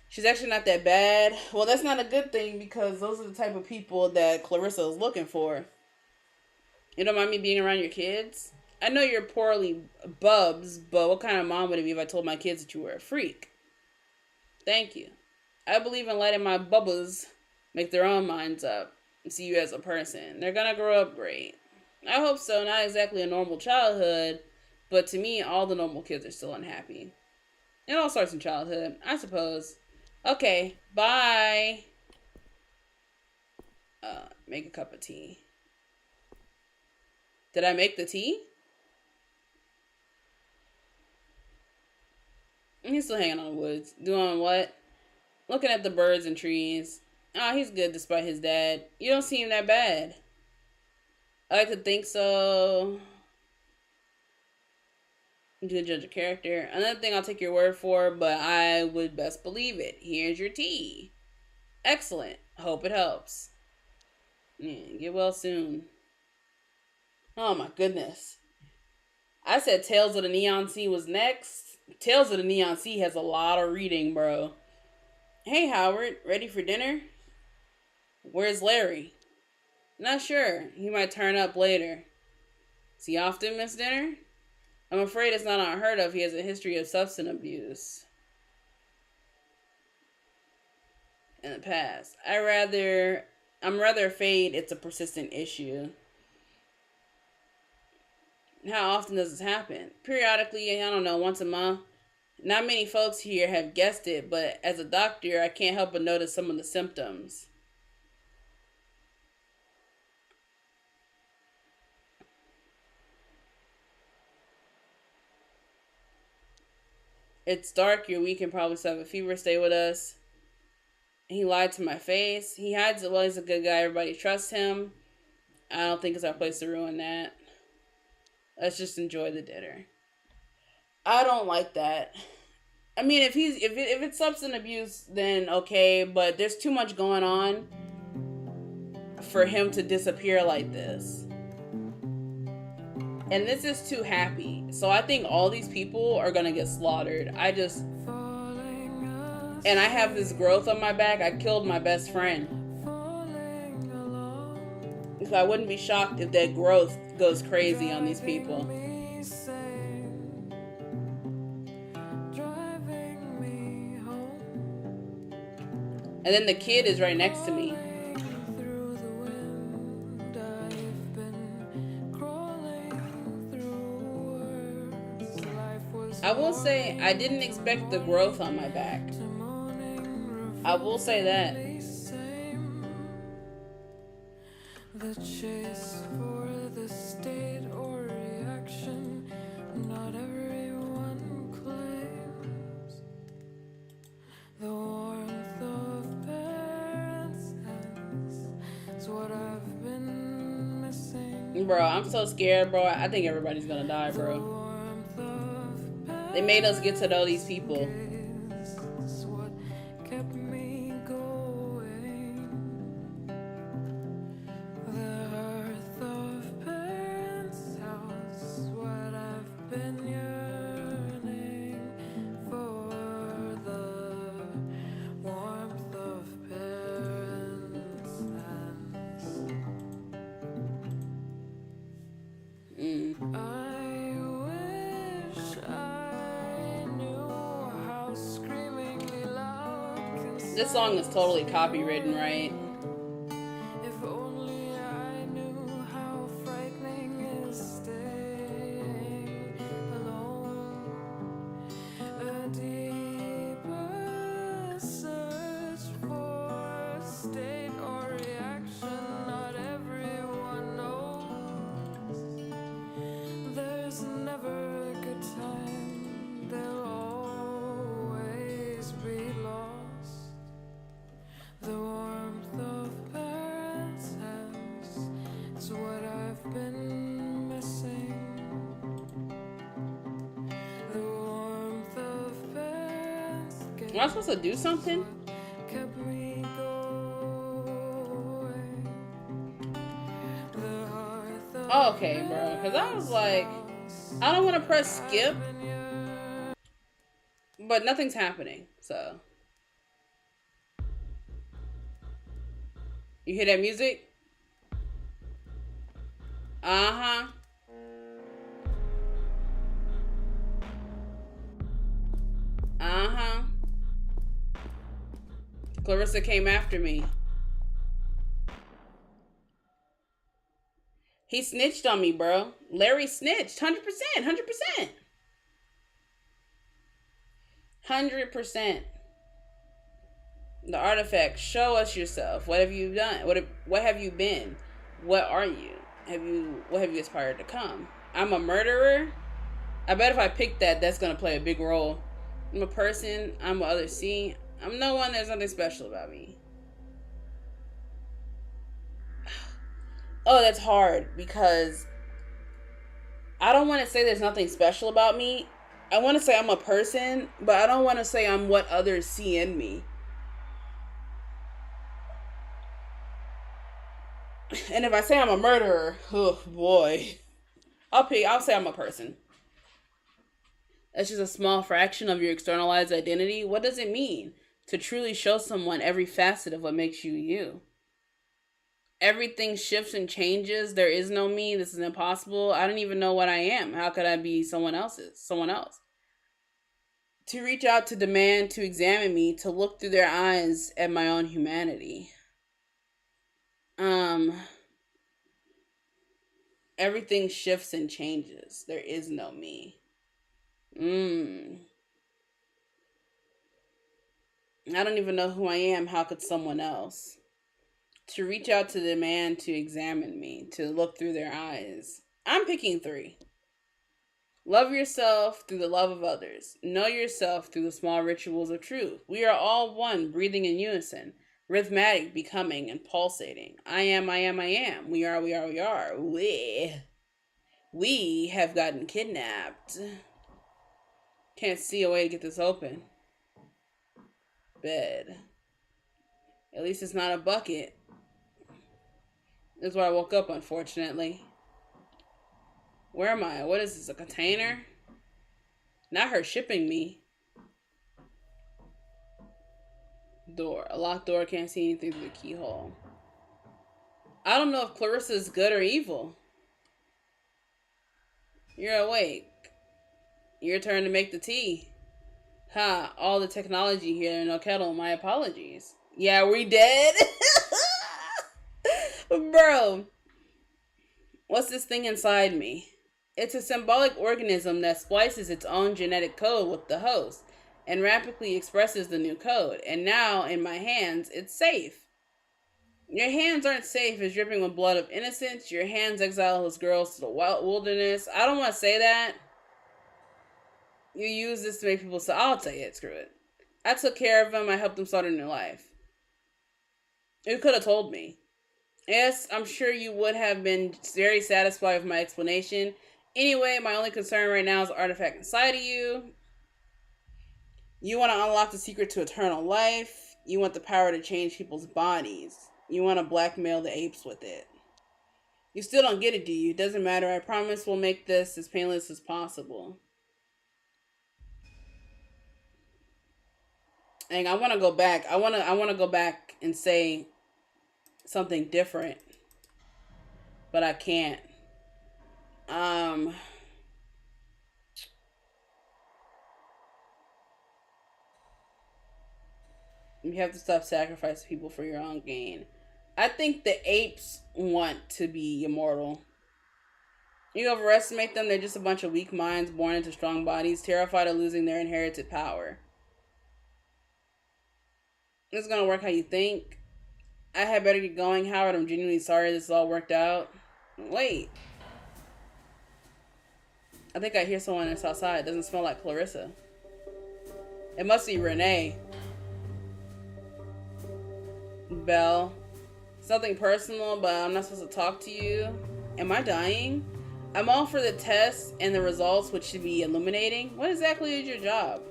She's actually not that bad. Well, that's not a good thing because those are the type of people that Clarissa is looking for. You don't mind me being around your kids? I know you're poorly bubs, but what kind of mom would it be if I told my kids that you were a freak? Thank you. I believe in letting my bubbles make their own minds up and see you as a person. They're gonna grow up great. I hope so. Not exactly a normal childhood, but to me, all the normal kids are still unhappy. It all starts in childhood, I suppose. Okay, bye. Make a cup of tea. Did I make the tea? He's still hanging on the woods. Doing what? Looking at the birds and trees. Oh, he's good despite his dad. You don't seem that bad. I like to think so. You can judge a character. Another thing I'll take your word for, but I would best believe it. Here's your tea. Excellent. Hope it helps. Get well soon. Oh my goodness. I said Tales of the Neon Sea was next. Tales of the Neon Sea has a lot of reading, bro. Hey, Howard. Ready for dinner? Where's Larry? Not sure. He might turn up later. Does he often miss dinner? I'm afraid it's not unheard of. He has a history of substance abuse in the past. I'm rather afraid it's a persistent issue. How often does this happen? Periodically, I don't know, once a month. Not many folks here have guessed it, but as a doctor, I can't help but notice some of the symptoms. It's dark, you're weak and probably still have a fever. Stay with us. He lied to my face. He hides it well. He's a good guy. Everybody trusts him. I don't think it's our place to ruin that. Let's just enjoy the dinner. I don't like that. I mean, if it's substance abuse, then okay. But there's too much going on for him to disappear like this. And this is too happy. So I think all these people are gonna get slaughtered. And I have this growth on my back. I killed my best friend. So I wouldn't be shocked if that growth goes crazy on these people. And then the kid is right next to me. I will say I didn't expect the growth on my back. I will say that. The chase for the state or reaction, not everyone claims. The warmth of parents' hands is what I've been missing. Bro, I'm so scared, bro. I think everybody's gonna die, bro. They made us get to know these people. This song is totally copywritten, right? If only I knew how frightening is staying alone. A deeper search for state or reaction, not everyone knows. There's never a good time, there'll always be lost. The warmth of parents' hands is what I've been missing. The warmth of parents' gaze. Am I supposed to do something? Kept me going. Oh, okay, bro. Because I was like, I don't want to press skip, but nothing's happening, so. You hear that music? Uh-huh. Uh-huh. Clarissa came after me. He snitched on me, bro. Larry snitched. 100%. 100%. 100%. The artifact. Show us yourself. What have you done? What have you been? What are you? What have you aspired to come? I'm a murderer. I bet if I pick that, that's gonna play a big role. I'm a person. I'm what others see. I'm no one. There's nothing special about me. Oh, that's hard because I don't want to say there's nothing special about me. I want to say I'm a person, but I don't want to say I'm what others see in me. And if I say I'm a murderer, oh boy, I'll say I'm a person. That's just a small fraction of your externalized identity. What does it mean to truly show someone every facet of what makes you you? Everything shifts and changes. There is no me. This is impossible. I don't even know what I am. How could I be someone else? To reach out, to demand, to examine me, to look through their eyes at my own humanity. Everything shifts and changes. There is no me. I don't even know who I am. How could someone else? To reach out, to demand, to examine me, to look through their eyes. I'm picking 3. Love yourself through the love of others. Know yourself through the small rituals of truth. We are all one, breathing in unison. Rhythmatic, becoming, and pulsating. I am, I am, I am. We are, we are, we are. We have gotten kidnapped. Can't see a way to get this open. Bed. At least it's not a bucket. This is where I woke up, unfortunately. Where am I? What is this, a container? Not her shipping me. Door. A locked door. Can't see anything through the keyhole. I don't know if Clarissa is good or evil. You're awake. Your turn to make the tea. Ha, all the technology here, no kettle. My apologies. Yeah, we dead? Bro. What's this thing inside me? It's a symbolic organism that splices its own genetic code with the host and rapidly expresses the new code. And now, in my hands, it's safe. Your hands aren't safe as dripping with blood of innocence. Your hands exile those girls to the wild wilderness. I don't want to say that. You use this to make people say, I'll say it, screw it. I took care of them. I helped them start a new life. You could have told me. Yes, I'm sure you would have been very satisfied with my explanation. Anyway, my only concern right now is the artifact inside of you. You want to unlock the secret to eternal life. You want the power to change people's bodies. You want to blackmail the apes with it. You still don't get it, do you? Doesn't matter. I promise we'll make this as painless as possible. And I want to go back. I want to go back and say something different, but I can't. You have to stop sacrificing people for your own gain. I think the apes want to be immortal. You overestimate them. They're just a bunch of weak minds born into strong bodies, terrified of losing their inherited power. It's gonna work how you think. I had better get going, Howard. I'm genuinely sorry this all worked out. Wait. I think I hear someone that's outside. It doesn't smell like Clarissa. It must be Renee. Belle. Something personal, but I'm not supposed to talk to you. Am I dying? I'm all for the tests and the results, which should be illuminating. What exactly is your job?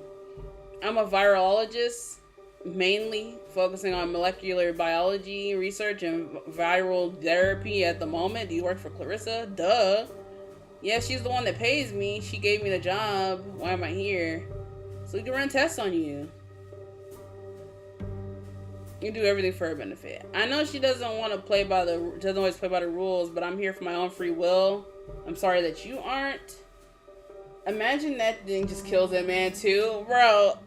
I'm a virologist, mainly focusing on molecular biology research and viral therapy at the moment. Do you work for Clarissa? Duh. Yeah, she's the one that pays me. She gave me the job. Why am I here? So we can run tests on you. You do everything for her benefit. I know she doesn't always play by the rules, but I'm here for my own free will. I'm sorry that you aren't. Imagine that thing just kills that man too, bro.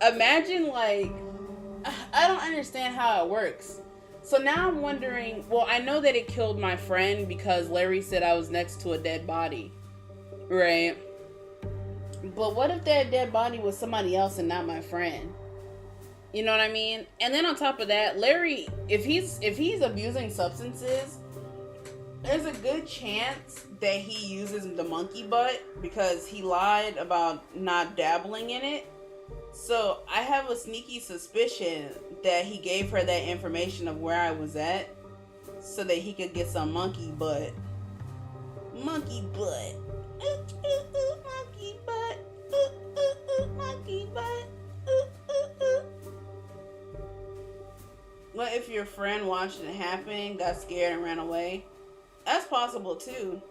Imagine, like, I don't understand how it works. So now I'm wondering, well, I know that it killed my friend because Larry said I was next to a dead body, right? But what if that dead body was somebody else and not my friend? You know what I mean? And then on top of that, Larry, if he's abusing substances, there's a good chance that he uses the monkey butt because he lied about not dabbling in it. So I have a sneaky suspicion that he gave her that information of where I was at so that he could get some monkey butt. Monkey butt. Ooh, ooh, ooh, monkey butt. Ooh, ooh, ooh, monkey butt. Ooh, ooh, ooh. What if your friend watched it happen, got scared, and ran away? That's possible too.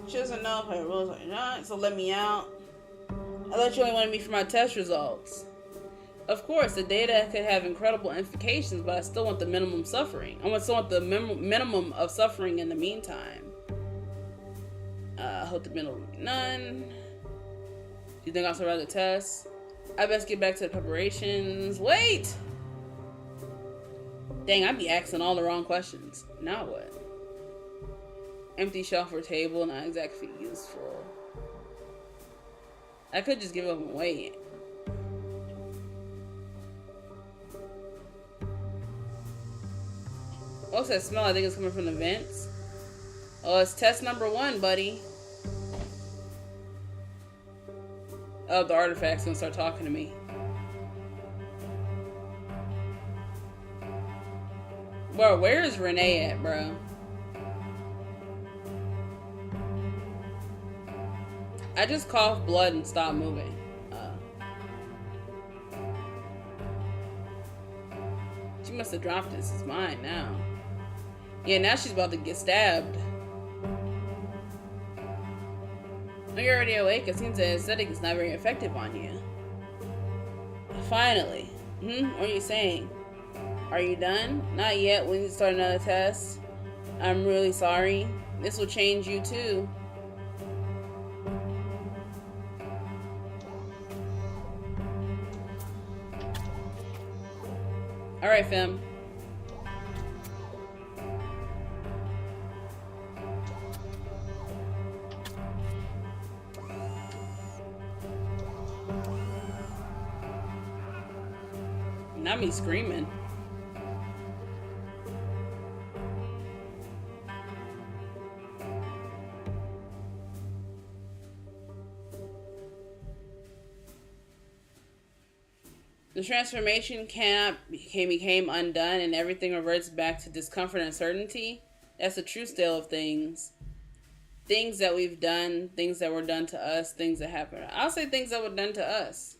She doesn't know if her rules are not, so let me out. I thought you only wanted me for my test results. Of course, the data could have incredible implications, but I still want the minimum suffering. I still want the minimum of suffering in the meantime. I hope the minimum none. Do you think I'll survive the test? I best get back to the preparations. Wait! Dang, I'd be asking all the wrong questions. Now what? Empty shelf or table, not exactly useful. I could just give up and wait. What's that smell? I think it's coming from the vents. Oh, it's test number 1, buddy. Oh, the artifact's gonna start talking to me. Bro, where is Renee at, bro? I just coughed blood and stopped moving. She must have dropped this. It's mine now. Yeah, now she's about to get stabbed. Oh, you're already awake. It seems that aesthetic is not very effective on you. Finally. What are you saying? Are you done? Not yet. We need to start another test. I'm really sorry. This will change you too. Alright, fam. Not me screaming. The transformation became undone and everything reverts back to discomfort and uncertainty. That's the true state of things. Things that we've done, things that were done to us, things that happened. I'll say things that were done to us.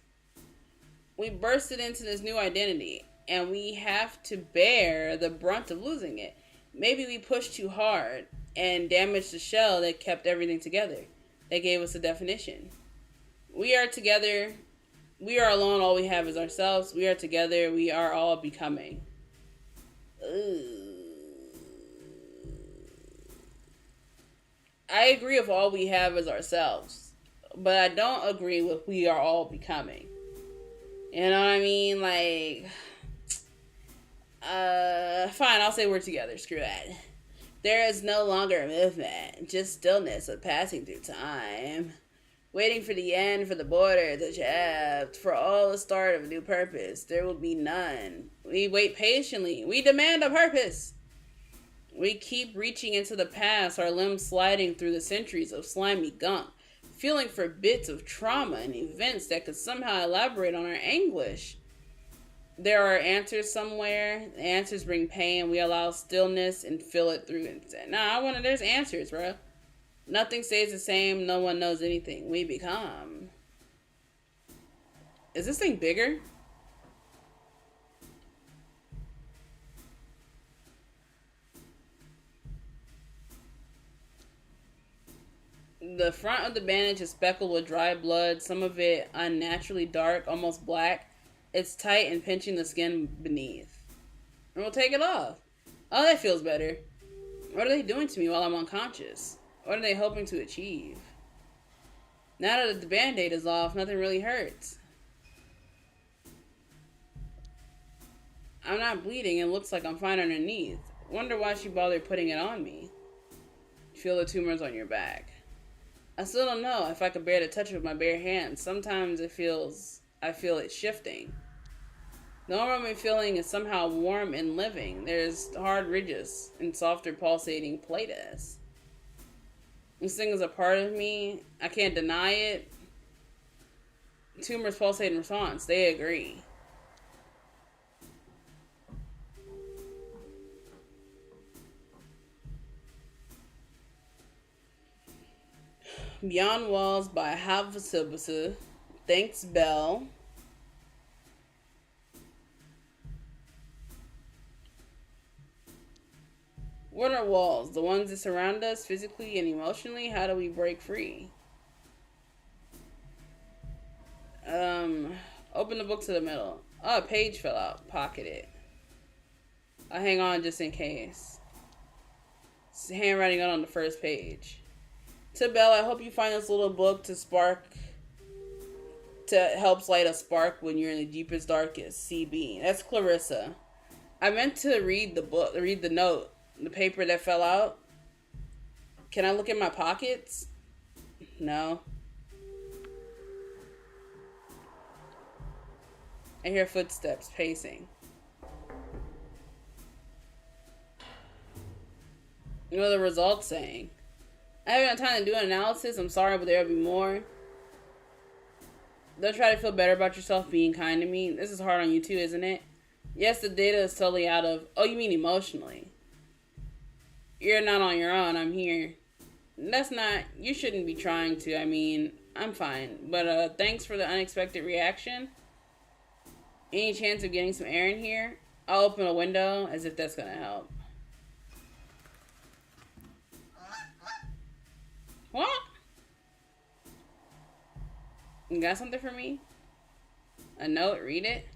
We bursted into this new identity and we have to bear the brunt of losing it. Maybe we pushed too hard and damaged the shell that kept everything together. That gave us a definition. We are together. We are alone. All we have is ourselves. We are together. We are all becoming. I agree with all we have is ourselves, but I don't agree with we are all becoming. You know what I mean? Like, fine, I'll say we're together. Screw that. There is no longer a movement, just stillness of passing through time. Waiting for the end, for the border, the shaft, for all the start of a new purpose. There will be none. We wait patiently. We demand a purpose. We keep reaching into the past, our limbs sliding through the centuries of slimy gunk, feeling for bits of trauma and events that could somehow elaborate on our anguish. There are answers somewhere. The answers bring pain. We allow stillness and feel it through instead. There's answers, bro. Nothing stays the same. No one knows anything. We become. Is this thing bigger? The front of the bandage is speckled with dry blood, some of it unnaturally dark, almost black. It's tight and pinching the skin beneath. And we'll take it off. Oh, that feels better. What are they doing to me while I'm unconscious? What are they hoping to achieve? Now that the band-aid is off, nothing really hurts. I'm not bleeding and looks like I'm fine underneath. Wonder why she bothered putting it on me. Feel the tumors on your back. I still don't know if I could bear to touch it with my bare hands. Sometimes I feel it shifting. The arm I'm feeling is somehow warm and living. There's hard ridges and softer pulsating plates. This thing is a part of me. I can't deny it. Tumors pulsate in response. They agree. Beyond Walls by Havasubusu. Thanks, Bell. What are walls? The ones that surround us physically and emotionally? How do we break free? Open the book to the middle. Oh, a page fell out. Pocket it. I'll hang on just in case. It's handwriting on the first page. To Belle, I hope you find this little book to help light a spark when you're in the deepest, darkest. CB. That's Clarissa. I meant to read the note, the paper that fell out. Can I look in my pockets? No. I hear footsteps pacing. You know the results saying. I haven't had time to do an analysis. I'm sorry, but there'll be more. Don't try to feel better about yourself being kind to me. This is hard on you too, isn't it? Yes, the data is totally out of... Oh, you mean emotionally. You're not on your own. I'm here. That's not... You shouldn't be trying to. I mean, I'm fine. But thanks for the unexpected reaction. Any chance of getting some air in here? I'll open a window as if that's gonna help. What? You got something for me? A note? Read it.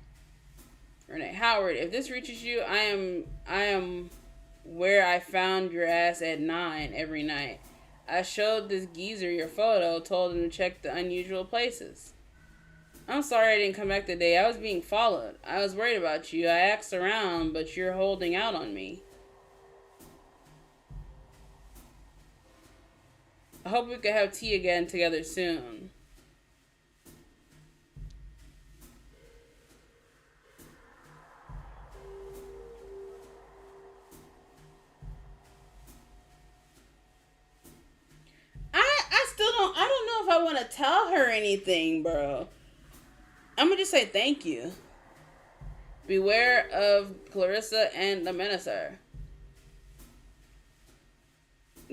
Renee Howard, if this reaches you, I am where I found your ass at 9 every night. I showed this geezer your photo, told him to check the unusual places. I'm sorry I didn't come back today. I was being followed. I was worried about you. I asked around, but you're holding out on me. I hope we could have tea again together soon. want to tell her anything, bro. I'm gonna just say thank you. Beware of Clarissa and the Minister.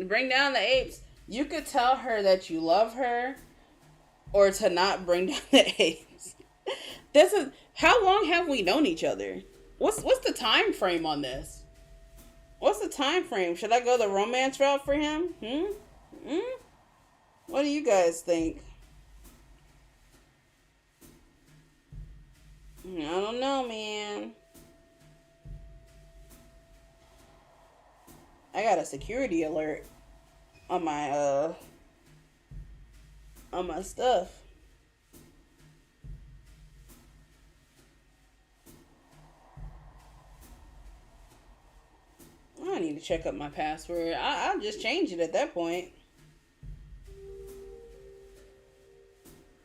Bring down the apes. You could tell her that you love her, or to not bring down the apes. This is how long have we known each other? What's the time frame on this? What's the time frame? Should I go the romance route for him? What do you guys think? I don't know, man. I got a security alert on my stuff. I don't need to check up my password. I'll just change it at that point.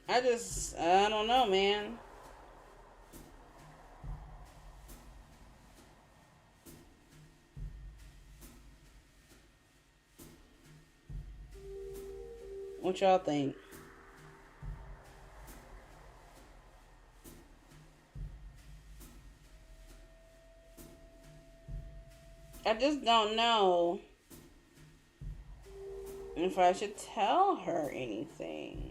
I don't know, man. What y'all think? I just don't know if I should tell her anything.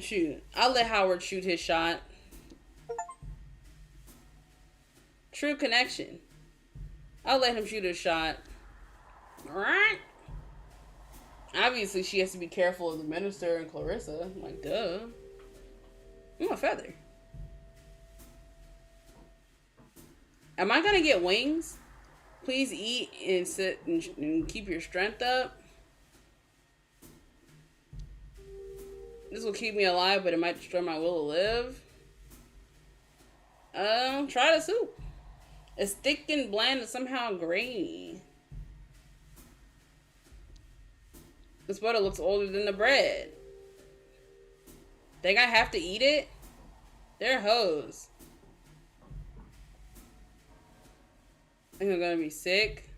Shoot, I'll let Howard shoot his shot. True connection. I'll let him shoot his shot. Alright. Obviously, she has to be careful of the Minister and Clarissa. Like, duh. I'm a feather. Am I gonna get wings? Please eat and sit and keep your strength up. This will keep me alive, but it might destroy my will to live. Try the soup. It's thick and bland and somehow grainy. This butter looks older than the bread. Think I have to eat it? They're hoes. Think I'm gonna be sick?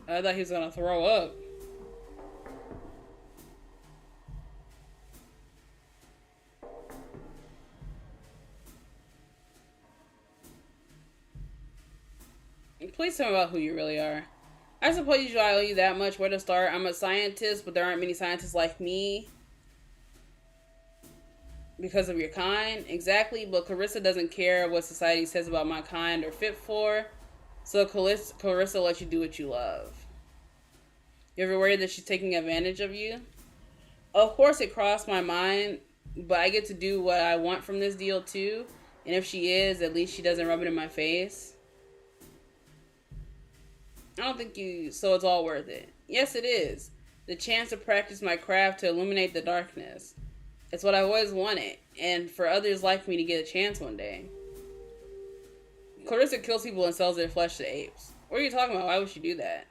I thought he was gonna throw up. Please tell me about who you really are. I suppose I owe you that much. Where to start? I'm a scientist, but there aren't many scientists like me. Because of your kind? Exactly, but Clarissa doesn't care what society says about my kind or fit for. So Clarissa lets you do what you love. You ever worried that she's taking advantage of you? Of course it crossed my mind, but I get to do what I want from this deal too. And if she is, at least she doesn't rub it in my face. I don't think so it's all worth it. Yes, it is. The chance to practice my craft to illuminate the darkness. It's what I've always wanted, and for others like me to get a chance one day. Clarissa kills people and sells their flesh to apes. What are you talking about? Why would she do that?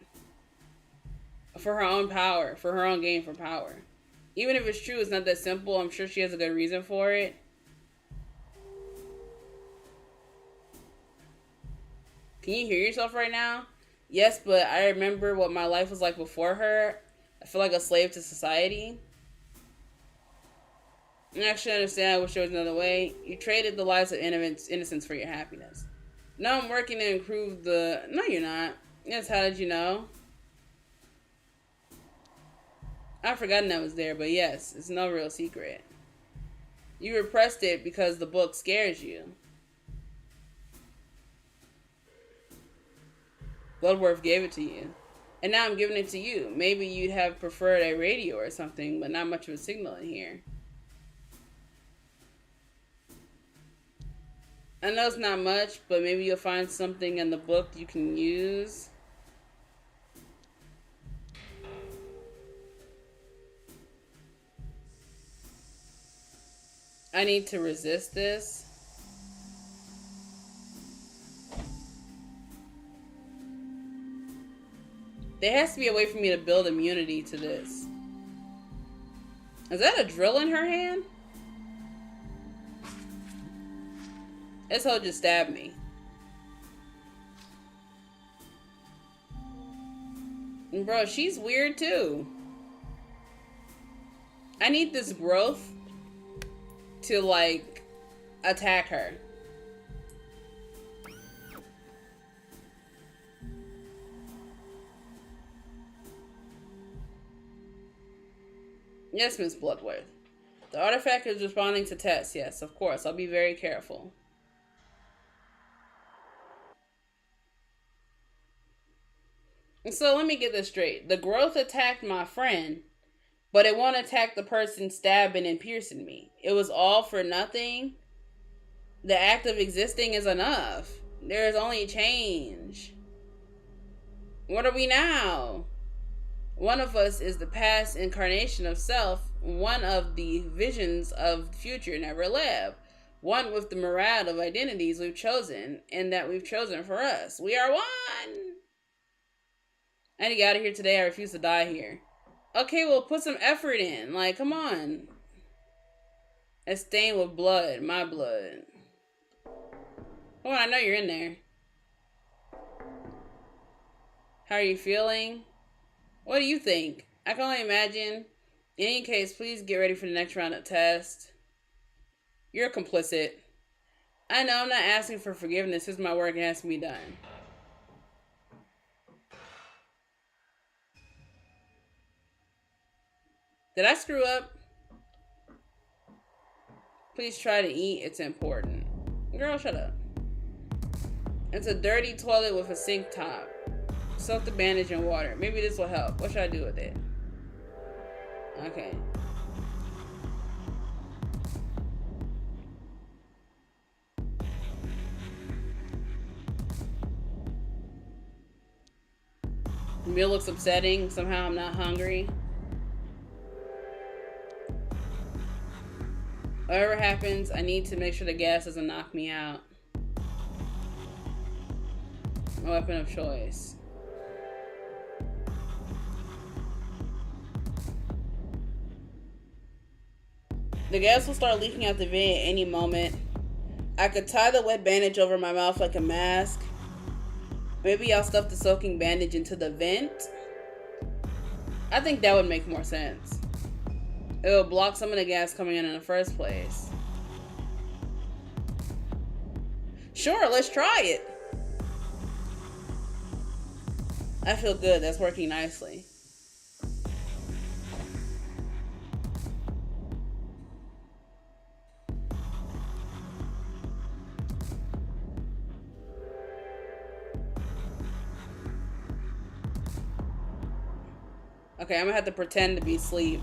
For her own power. For her own gain for power. Even if it's true, it's not that simple. I'm sure she has a good reason for it. Can you hear yourself right now? Yes, but I remember what my life was like before her. I feel like a slave to society. I actually understand. I wish there was another way. You traded the lives of innocence for your happiness. Now I'm working to improve the... No, you're not. Yes, how did you know? I've forgotten that was there, but yes, it's no real secret. You repressed it because the book scares you. Bloodworth gave it to you. And now I'm giving it to you. Maybe you'd have preferred a radio or something, but not much of a signal in here. I know it's not much, but maybe you'll find something in the book you can use. I need to resist this. There has to be a way for me to build immunity to this. Is that a drill in her hand? This hoe just stabbed me. And bro, she's weird too. I need this growth to like attack her. Yes, Miss Bloodworth. The artifact is responding to tests. Yes, of course. I'll be very careful. And so let me get this straight. The growth attacked my friend, but it won't attack the person stabbing and piercing me. It was all for nothing. The act of existing is enough. There is only change. What are we now? One of us is the past incarnation of self, one of the visions of the future never lived, one with the myriad of identities we've chosen and that we've chosen for us. We are one! I need to get out of here today. I refuse to die here. Okay, well, put some effort in. Like, come on. It's stained with blood. My blood. Come on, I know you're in there. How are you feeling? What do you think? I can only imagine. In any case, please get ready for the next round of tests. You're complicit. I know I'm not asking for forgiveness. This is my work and it has to be done. Did I screw up? Please try to eat. It's important. Girl, shut up. It's a dirty toilet with a sink top. Soak the bandage in water. Maybe this will help. What should I do with it? Okay. The meal looks upsetting. Somehow I'm not hungry. Whatever happens, I need to make sure the gas doesn't knock me out. My weapon of choice. The gas will start leaking out the vent at any moment. I could tie the wet bandage over my mouth like a mask. Maybe I'll stuff the soaking bandage into the vent. I think that would make more sense. It will block some of the gas coming in the first place. Sure, let's try it. I feel good. That's working nicely. Okay, I'm gonna have to pretend to be asleep.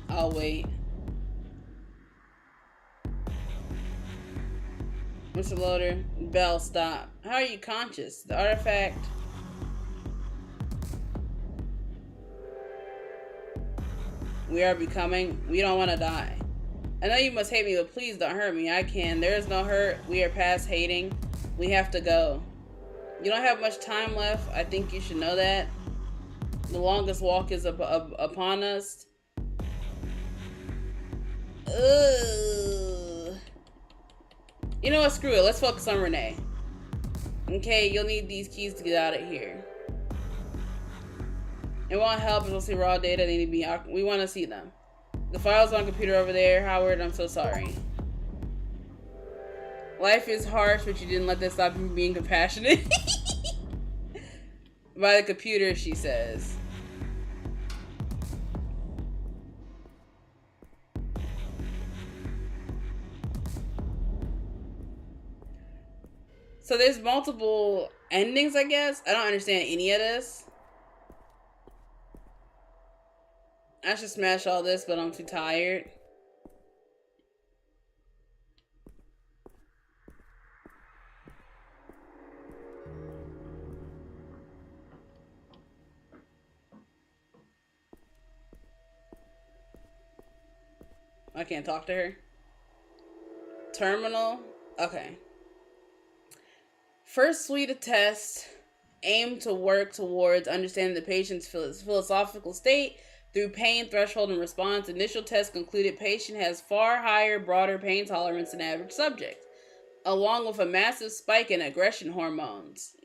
I'll wait. Mr. Loader, Bell, stop. How are you conscious? The artifact. We are becoming. We don't want to die. I know you must hate me, but please don't hurt me. I can. There is no hurt. We are past hating. We have to go. You don't have much time left. I think you should know that. The longest walk is upon us. Ugh. You know what? Screw it. Let's focus on Renee. Okay, you'll need these keys to get out of here. It won't help if we'll see raw data. They need to be out. We want to see them. The file's on the computer over there. Howard, I'm so sorry. Life is harsh, but you didn't let that stop you from being compassionate. By the computer, she says. So there's multiple endings, I guess. I don't understand any of this. I should smash all this, but I'm too tired. I can't talk to her. Terminal. Okay. First suite of tests aim to work towards understanding the patient's philosophical state through pain threshold and response. Initial tests concluded patient has far higher, broader pain tolerance than average subject, along with a massive spike in aggression hormones.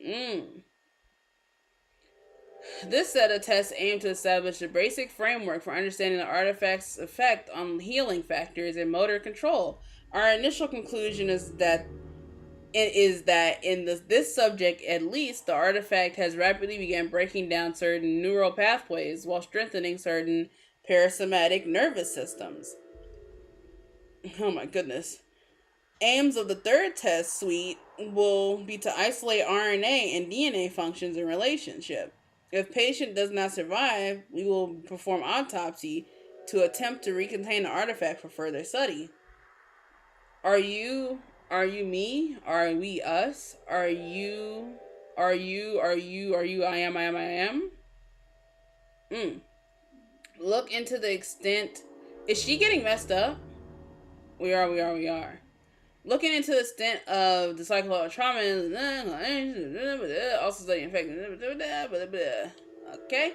This set of tests aim to establish a basic framework for understanding the artifact's effect on healing factors and motor control. Our initial conclusion is that this subject, at least, the artifact has rapidly begun breaking down certain neural pathways while strengthening certain parasympathetic nervous systems. Oh my goodness. Aims of the third test suite will be to isolate RNA and DNA functions in relationship. If patient does not survive, we will perform autopsy to attempt to recontain the artifact for further study. Are you me? Are we us? Are you I am? Look into the extent. Is she getting messed up? We are. Looking into the extent of the psychological trauma, also studying infection. Okay.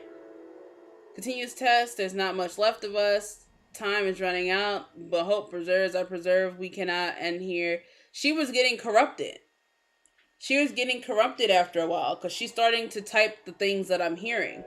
Continuous test. There's not much left of us. Time is running out, but hope preserves are preserved. We cannot end here. She was getting corrupted. She was getting corrupted after a while because she's starting to type the things that I'm hearing.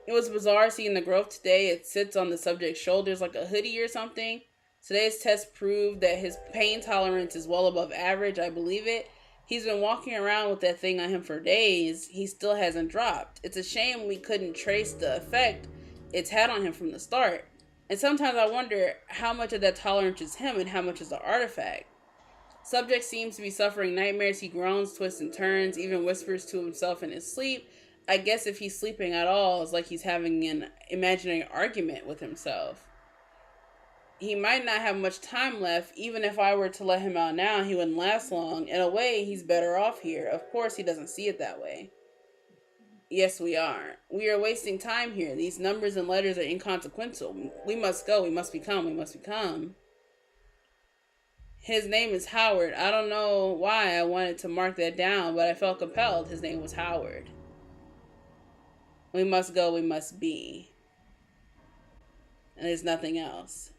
It was bizarre seeing the growth today. It sits on the subject's shoulders like a hoodie or something. Today's test proved that his pain tolerance is well above average. I believe it. He's been walking around with that thing on him for days. He still hasn't dropped. It's a shame we couldn't trace the effect it's had on him from the start. And sometimes I wonder how much of that tolerance is him and how much is the artifact. Subject seems to be suffering nightmares. He groans, twists, and turns, even whispers to himself in his sleep. I guess if he's sleeping at all, it's like he's having an imaginary argument with himself. He might not have much time left. Even if I were to let him out now, he wouldn't last long. In a way, he's better off here. Of course, he doesn't see it that way. Yes, we are. We are wasting time here. These numbers and letters are inconsequential. We must go. We must become. His name is Howard. I don't know why I wanted to mark that down, but I felt compelled. His name was Howard. We must go. We must be. And there's nothing else.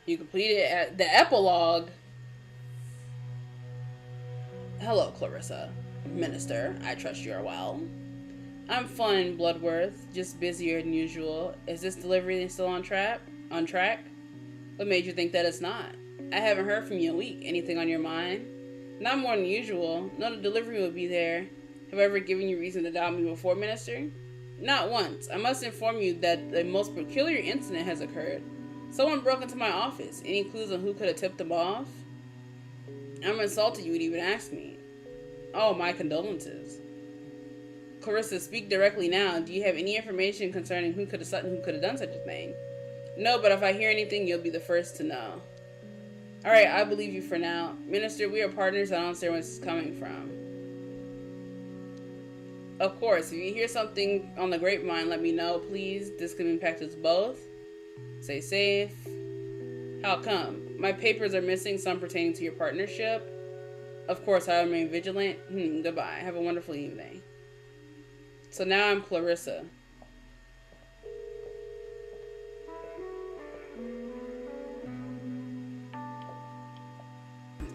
You completed the epilogue. Hello, Clarissa. Minister, I trust you are well. I'm fine, Bloodworth. Just busier than usual. Is this delivery still on track? What made you think that it's not? I haven't heard from you in a week. Anything on your mind? Not more than usual. No, the delivery will be there. Have I ever given you reason to doubt me before, Minister? Not once. I must inform you that the most peculiar incident has occurred. Someone broke into my office. Any clues on who could have tipped them off? I'm insulted you would even ask me. Oh, my condolences. Clarissa, speak directly now. Do you have any information concerning who could have done such a thing? No, but if I hear anything, you'll be the first to know. Alright, I believe you for now. Minister, we are partners. I don't understand where this is coming from. Of course, if you hear something on the grapevine, let me know, please. This could impact us both. Stay safe. How come? My papers are missing, some pertaining to your partnership. Of course, I remain vigilant. Goodbye. Have a wonderful evening. So now I'm Clarissa.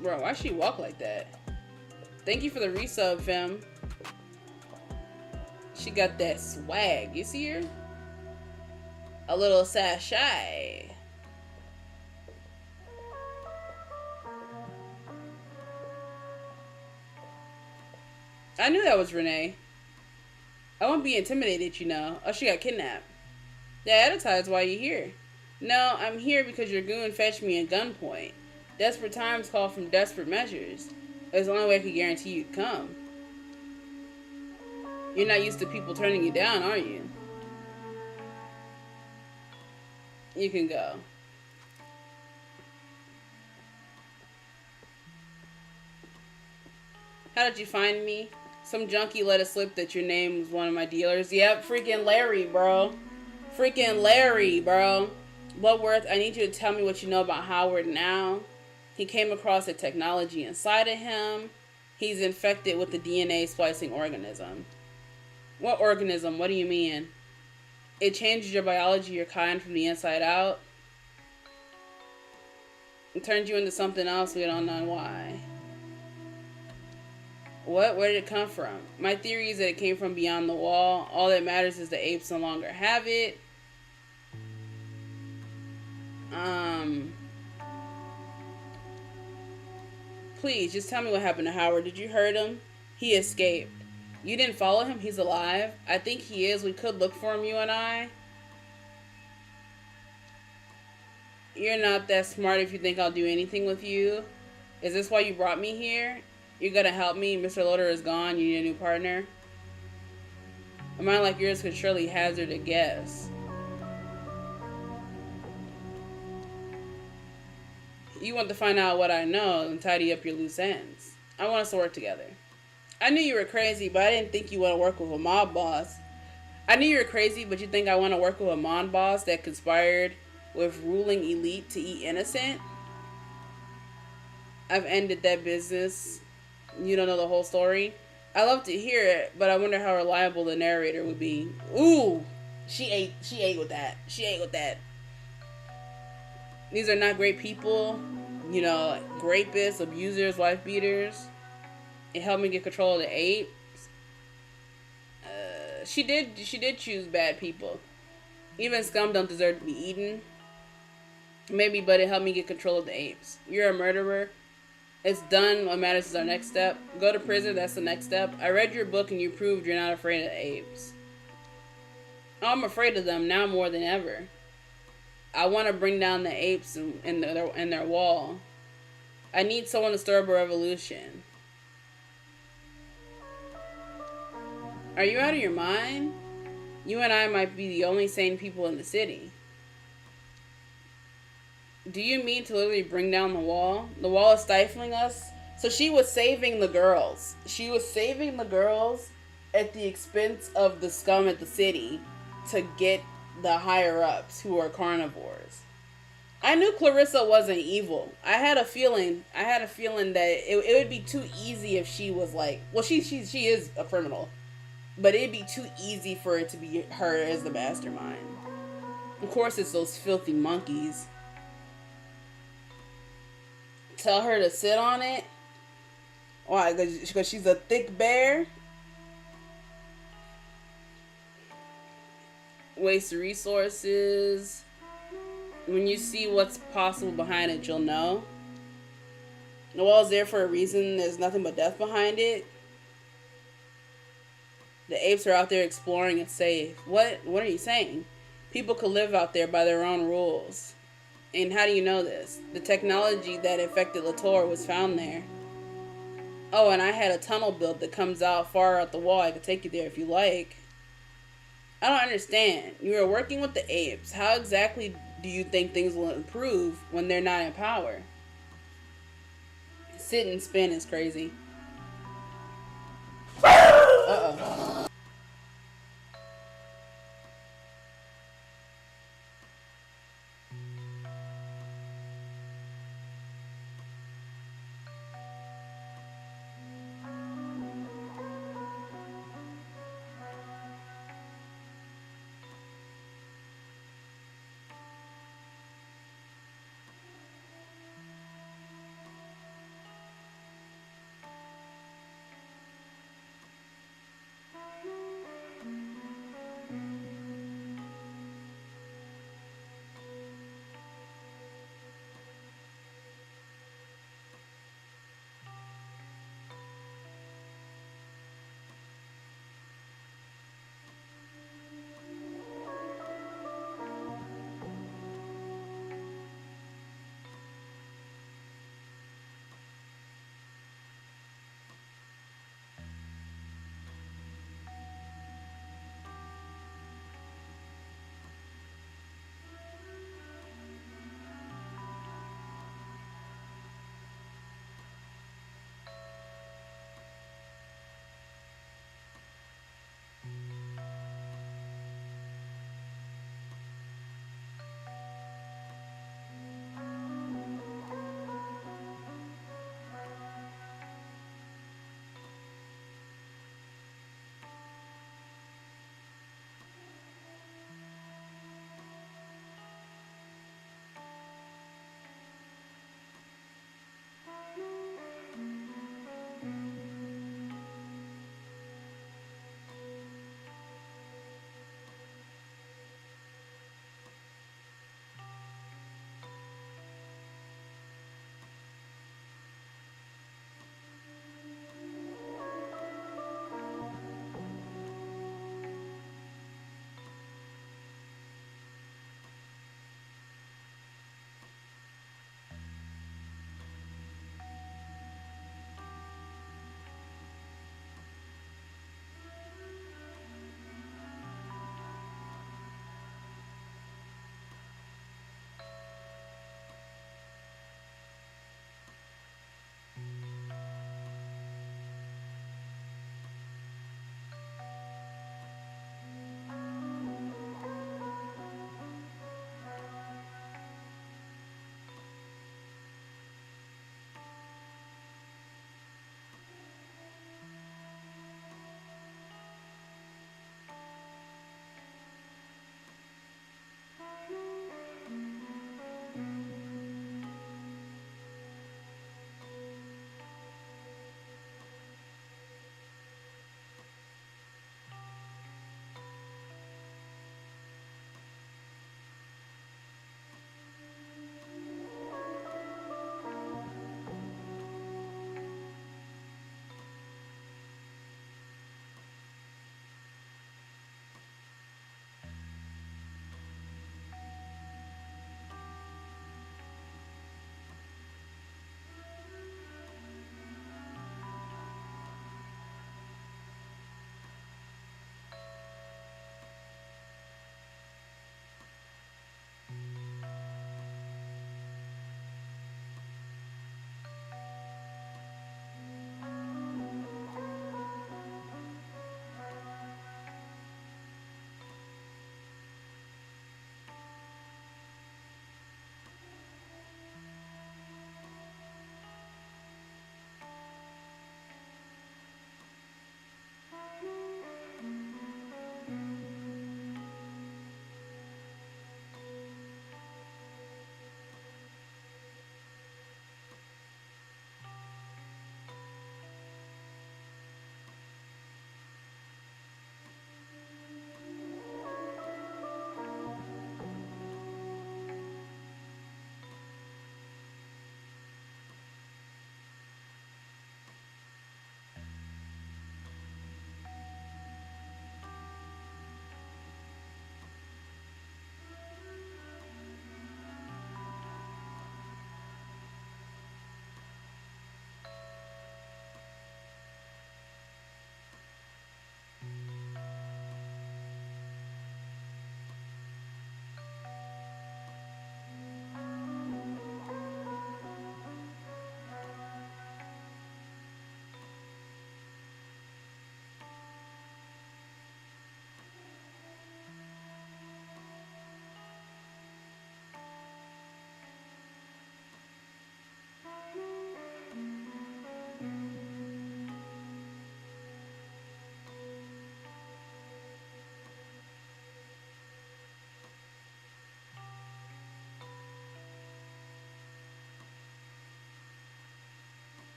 Bro, why she walk like that? Thank you for the resub, fam. She got that swag. You see her? A little sashay. I knew that was Renee. I won't be intimidated, you know. Oh, she got kidnapped. Yeah, advertise why you're here. No, I'm here because your goon fetched me at gunpoint. Desperate times call from desperate measures. It's the only way I could guarantee you'd come. You're not used to people turning you down, are you? You can go. How did you find me? Some junkie let it slip that your name was one of my dealers. Yep, freaking Larry, bro. Freaking Larry, bro. Bloodworth, I need you to tell me what you know about Howard now. He came across a technology inside of him. He's infected with the DNA splicing organism. What organism? What do you mean? It changes your biology, your kind from the inside out. It turns you into something else, we don't know why. What? Where did it come from? My theory is that it came from beyond the wall. All that matters is the apes no longer have it. Please, just tell me what happened to Howard. Did you hurt him? He escaped. You didn't follow him? He's alive? I think he is. We could look for him, you and I. You're not that smart if you think I'll do anything with you. Is this why you brought me here? You're gonna help me? Mr. Loader is gone. You need a new partner? A mind like yours could surely hazard a guess. You want to find out what I know and tidy up your loose ends. I want us to work together. I knew you were crazy, but I didn't think you want to work with a mob boss. I knew you were crazy, but you think I want to work with a mob boss that conspired with ruling elite to eat innocent? I've ended that business. You don't know the whole story? I love to hear it, but I wonder how reliable the narrator would be. Ooh, she ate with that. She ate with that. These are not great people, you know, rapists, abusers, wife beaters. It helped me get control of the apes. She did choose bad people. Even scum don't deserve to be eaten. Maybe, but it helped me get control of the apes. You're a murderer. It's done. What matters is our next step. Go to prison, that's the next step. I read your book and you proved you're not afraid of the apes. Oh, I'm afraid of them now more than ever. I want to bring down the apes in their wall. I need someone to stir up a revolution. Are you out of your mind? You and I might be the only sane people in the city. Do you mean to literally bring down the wall? The wall is stifling us? So she was saving the girls. She was saving the girls at the expense of the scum at the city to get the higher ups who are carnivores. I knew Clarissa wasn't evil. I had a feeling that it would be too easy if she was like, well, she is a criminal, but it'd be too easy for it to be her as the mastermind. Of course, it's those filthy monkeys. Tell her to sit on it. Why? Because she's a thick bear. Waste resources. When you see what's possible behind it, you'll know. The wall's there for a reason. There's nothing but death behind it. The apes are out there exploring and safe. What are you saying? People could live out there by their own rules. And how do you know this? The technology that infected Latour was found there. Oh, and I had a tunnel built that comes out far out the wall. I could take you there if you like. I don't understand. You were working with the apes. How exactly do you think things will improve when they're not in power? Sit and spin is crazy. Uh-oh.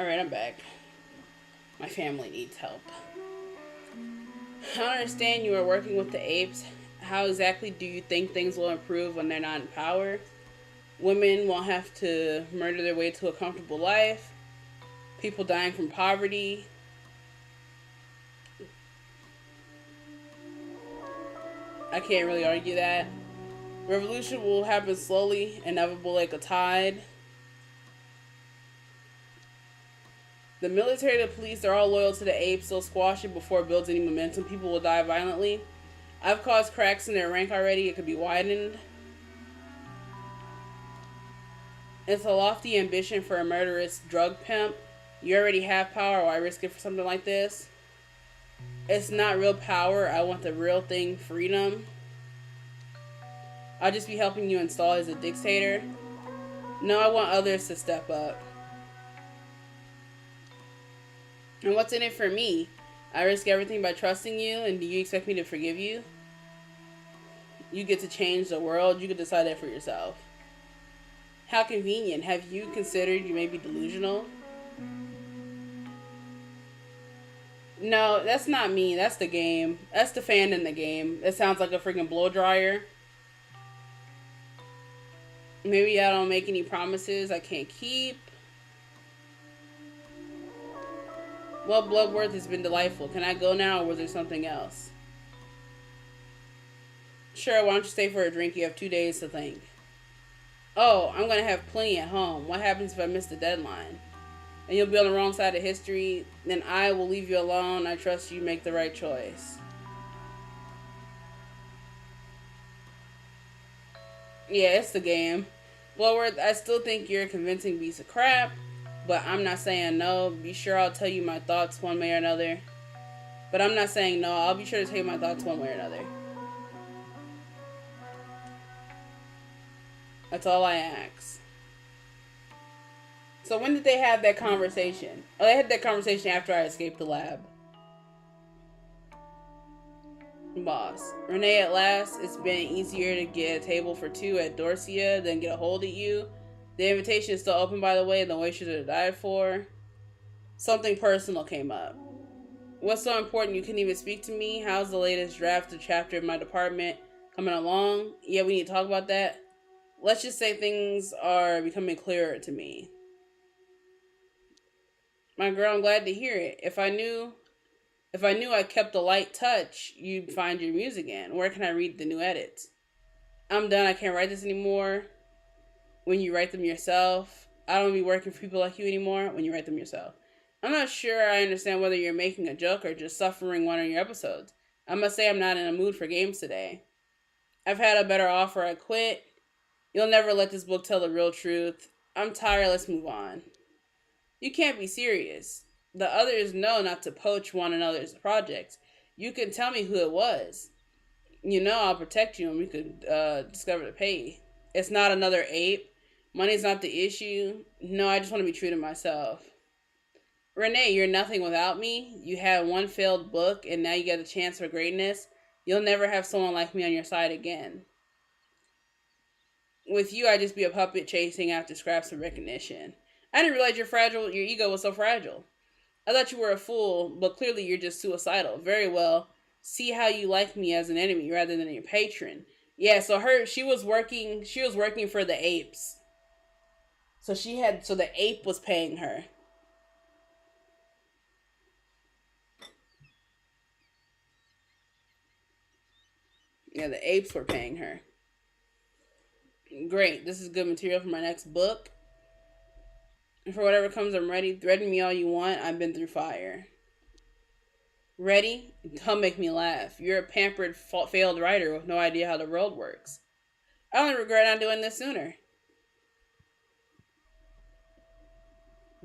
Alright, I'm back. My family needs help. I understand you are working with the apes. How exactly do you think things will improve when they're not in power? Women won't have to murder their way to a comfortable life. People dying from poverty. I can't really argue that. Revolution will happen slowly, inevitable like a tide. The military and the police are all loyal to the apes. They'll squash it before it builds any momentum. People will die violently. I've caused cracks in their rank already. It could be widened. It's a lofty ambition for a murderous drug pimp. You already have power. Why risk it for something like this? It's not real power. I want the real thing, freedom. I'll just be helping you install as a dictator. No, I want others to step up. And what's in it for me? I risk everything by trusting you, and do you expect me to forgive you? You get to change the world. You can decide that for yourself. How convenient. Have you considered you may be delusional? No, that's not me. That's the game. That's the fan in the game. It sounds like a freaking blow dryer. Maybe I don't make any promises I can't keep. Well, Bloodworth has been delightful. Can I go now, or was there something else? Sure, why don't you stay for a drink? You have 2 days to think. Oh, I'm gonna have plenty at home. What happens if I miss the deadline? And you'll be on the wrong side of history. Then I will leave you alone. I trust you make the right choice. Yeah, it's the game. Bloodworth, I still think you're a convincing piece of crap, but I'm not saying no. Be sure I'll tell you my thoughts one way or another. But I'm not saying no. I'll be sure to tell you my thoughts one way or another. That's all I ask. So when did they have that conversation? Oh, they had that conversation after I escaped the lab. Boss. Renee, at last, it's been easier to get a table for two at Dorsia than get a hold of you. The invitation is still open, by the way, and the waitress have died for. Something personal came up. What's so important you couldn't even speak to me? How's the latest draft of chapter in my department coming along? Yeah, we need to talk about that. Let's just say things are becoming clearer to me. My girl, I'm glad to hear it. If I knew I kept a light touch, you'd find your muse again. Where can I read the new edits? I'm done. I can't write this anymore. When you write them yourself. I don't be working for people like you anymore when you write them yourself. I'm not sure I understand whether you're making a joke or just suffering one of your episodes. I must say I'm not in a mood for games today. I've had a better offer. I quit. You'll never let this book tell the real truth. I'm tired. Let's move on. You can't be serious. The others know not to poach one another's projects. You can tell me who it was. You know I'll protect you and we could discover the pay. It's not another ape. Money's not the issue. No, I just want to be true to myself. Renee, you're nothing without me. You had one failed book and now you get a chance for greatness. You'll never have someone like me on your side again. With you, I'd just be a puppet chasing after scraps of recognition. I didn't realize your ego was so fragile. I thought you were a fool, but clearly you're just suicidal. Very well. See how you like me as an enemy rather than a patron. Yeah, so she was working for the apes. So the ape was paying her. Yeah, the apes were paying her. Great. This is good material for my next book. And for whatever comes, I'm ready. Threaten me all you want. I've been through fire. Ready? Don't make me laugh. You're a pampered, failed writer with no idea how the world works. I only regret not doing this sooner.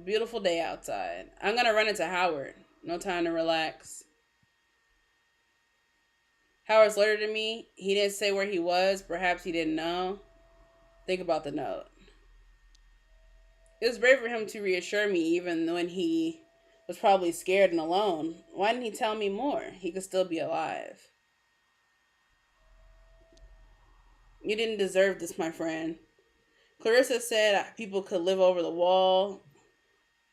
Beautiful day outside. I'm gonna run into Howard. No time to relax. Howard's alerted me. He didn't say where he was. Perhaps he didn't know. Think about the note. It was brave for him to reassure me even when he was probably scared and alone. Why didn't he tell me more? He could still be alive. You didn't deserve this, my friend. Clarissa said people could live over the wall.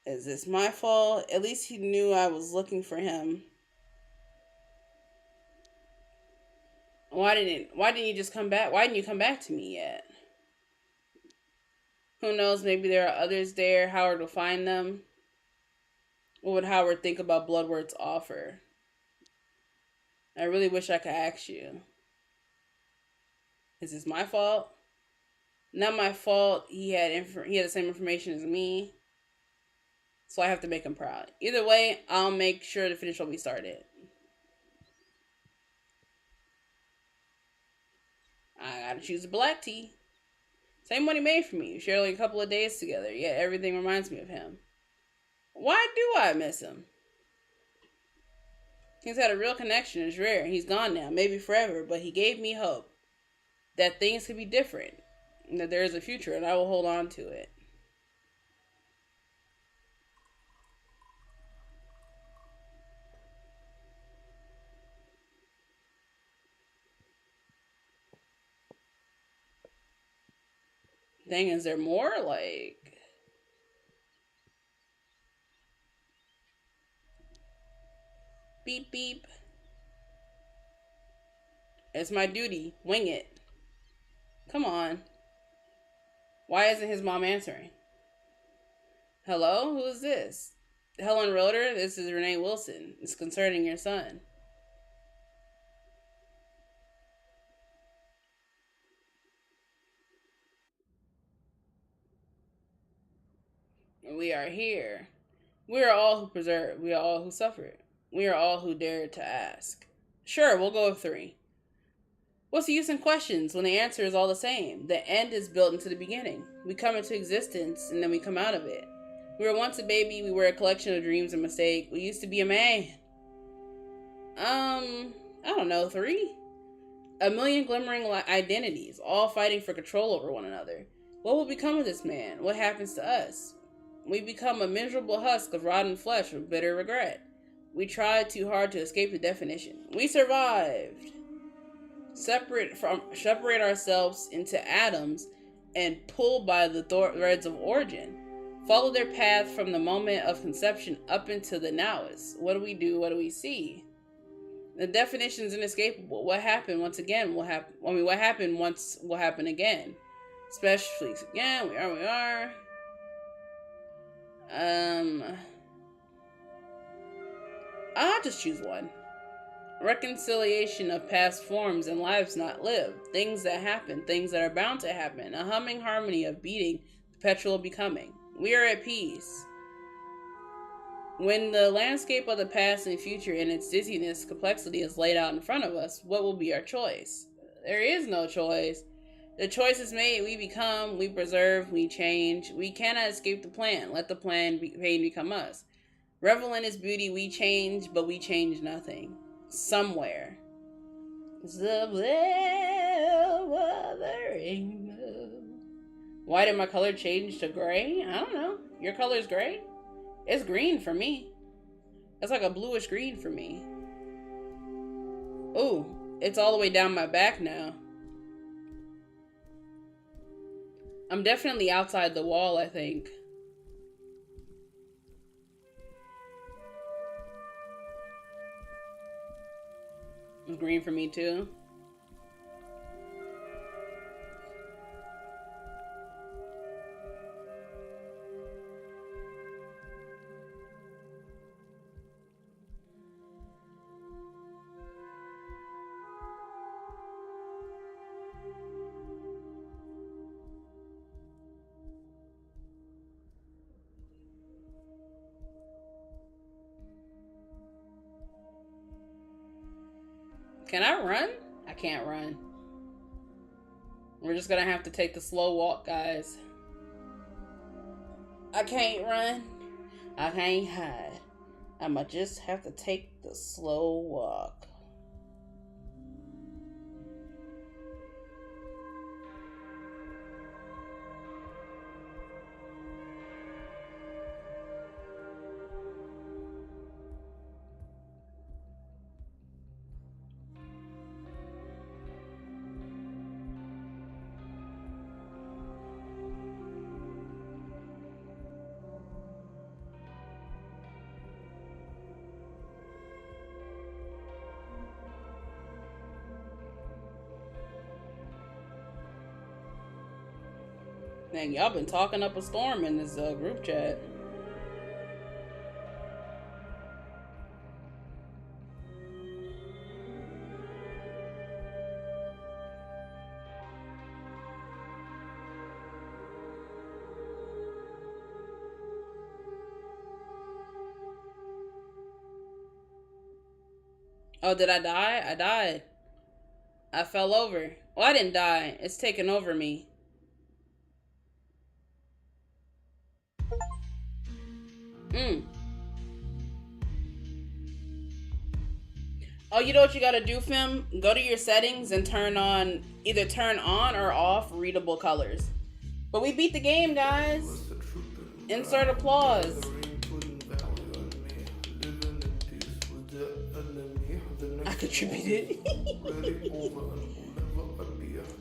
Is this my fault? At least he knew I was looking for him. Why didn't you just come back? Why didn't you come back to me yet? Who knows, maybe there are others there. Howard will find them. What would Howard think about Bloodworth's offer? I really wish I could ask you. Is this my fault? Not my fault. He had the same information as me, so I have to make him proud. Either way, I'll make sure to finish what we started. I gotta choose a black tea. Same one he made for me. We shared like a couple of days together, yet everything reminds me of him. Why do I miss him? He's had a real connection. It's rare. He's gone now, maybe forever, but he gave me hope that things could be different, and that there is a future, and I will hold on to it. Dang, is there more? Like, beep beep. It's my duty. Wing it. Come on. Why isn't his mom answering? Hello? Who is this? Helen Roeder, this is Renee Wilson. It's concerning your son. We are here. We are all who preserve. We are all who suffered. We are all who dared to ask. Sure, we'll go with three. What's the use in questions when the answer is all the same? The end is built into the beginning. We come into existence and then we come out of it. We were once a baby. We were a collection of dreams and mistakes. We used to be a man. I don't know, three? A million glimmering identities, all fighting for control over one another. What will become of this man? What happens to us? We become a miserable husk of rotten flesh with bitter regret. We tried too hard to escape the definition. We survived. Separate ourselves into atoms and pull by the threads of origin. Follow their path from the moment of conception up into the nowest. What do we do? What do we see? The definition is inescapable. What happened once again will happen. I mean, what happened once will happen again. Especially again. We are. I'll just choose one. Reconciliation of past forms and lives not lived. Things that happen. Things that are bound to happen. A humming harmony of beating, perpetual becoming. We are at peace. When the landscape of the past and future and its dizziness, complexity is laid out in front of us, what will be our choice? There is no choice. The choice is made. We become, we preserve, we change. We cannot escape the plan. Let the pain become us. Revel in its beauty, we change, but we change nothing. Somewhere. Somewhere over the rainbow. Why did my color change to gray? I don't know. Your color is gray? It's green for me. It's like a bluish green for me. Ooh, it's all the way down my back now. I'm definitely outside the wall, I think. It's green for me too. Can I run? I can't run. We're just gonna have to take the slow walk, guys. I can't run. I can't hide. I'ma just have to take the slow walk. Dang, y'all been talking up a storm in this group chat. Oh, did I die? I died. I fell over. Well, I didn't die. It's taken over me. Mm. Oh, you know what you gotta do, Fim? Go to your settings and either turn on or off readable colors. But we beat the game, guys. Insert applause. I contributed.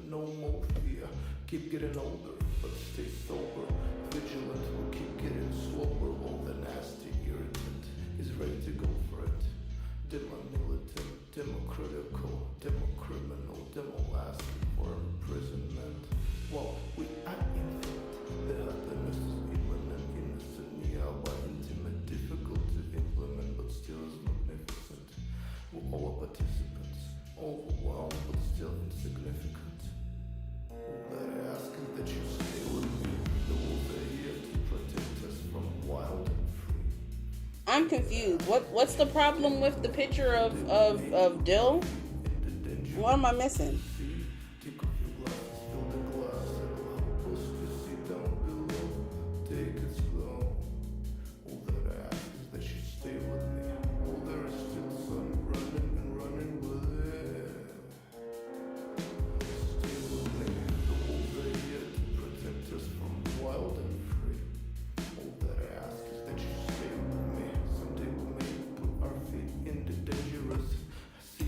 No more fear. Keep getting older, but stay sober. Vigilant will keep getting slower. All the nasty irritant is ready to go for it. Demo militant, democritical, demo criminal, demo asking for imprisonment. Well, we are infinite. The happiness is imminent, innocent, yeah, but intimate, difficult to implement, but still is magnificent. We're all participants, overwhelmed, but still insignificant. That I ask is that you stay with me. The wolves are here to protect us from wild and free. I'm confused. What's the problem with the picture of Dill? What am I missing?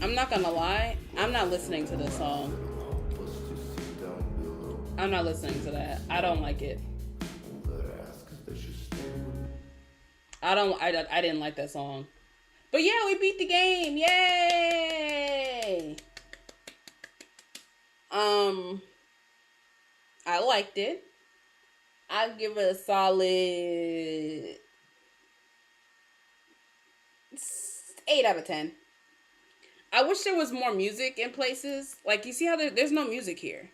I'm not gonna lie, I'm not listening to this song. I'm not listening to that. I don't like it. I didn't like that song. But yeah, we beat the game. Yay! I liked it. I'd give it a solid 8 out of 10. I wish there was more music in places. Like, you see how there's no music here.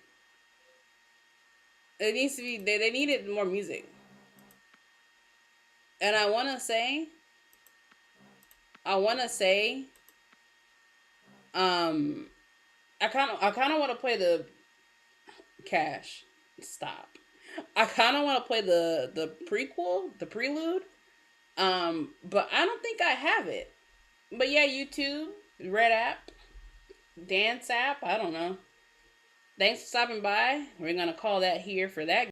It needs to be, they needed more music. And I want to say, I kind of want to play the Cash. Stop. I kind of want to play the prequel, the prelude. But I don't think I have it. But yeah, YouTube, Red app, Dance app, I don't know. Thanks for stopping by. We're gonna call that here for that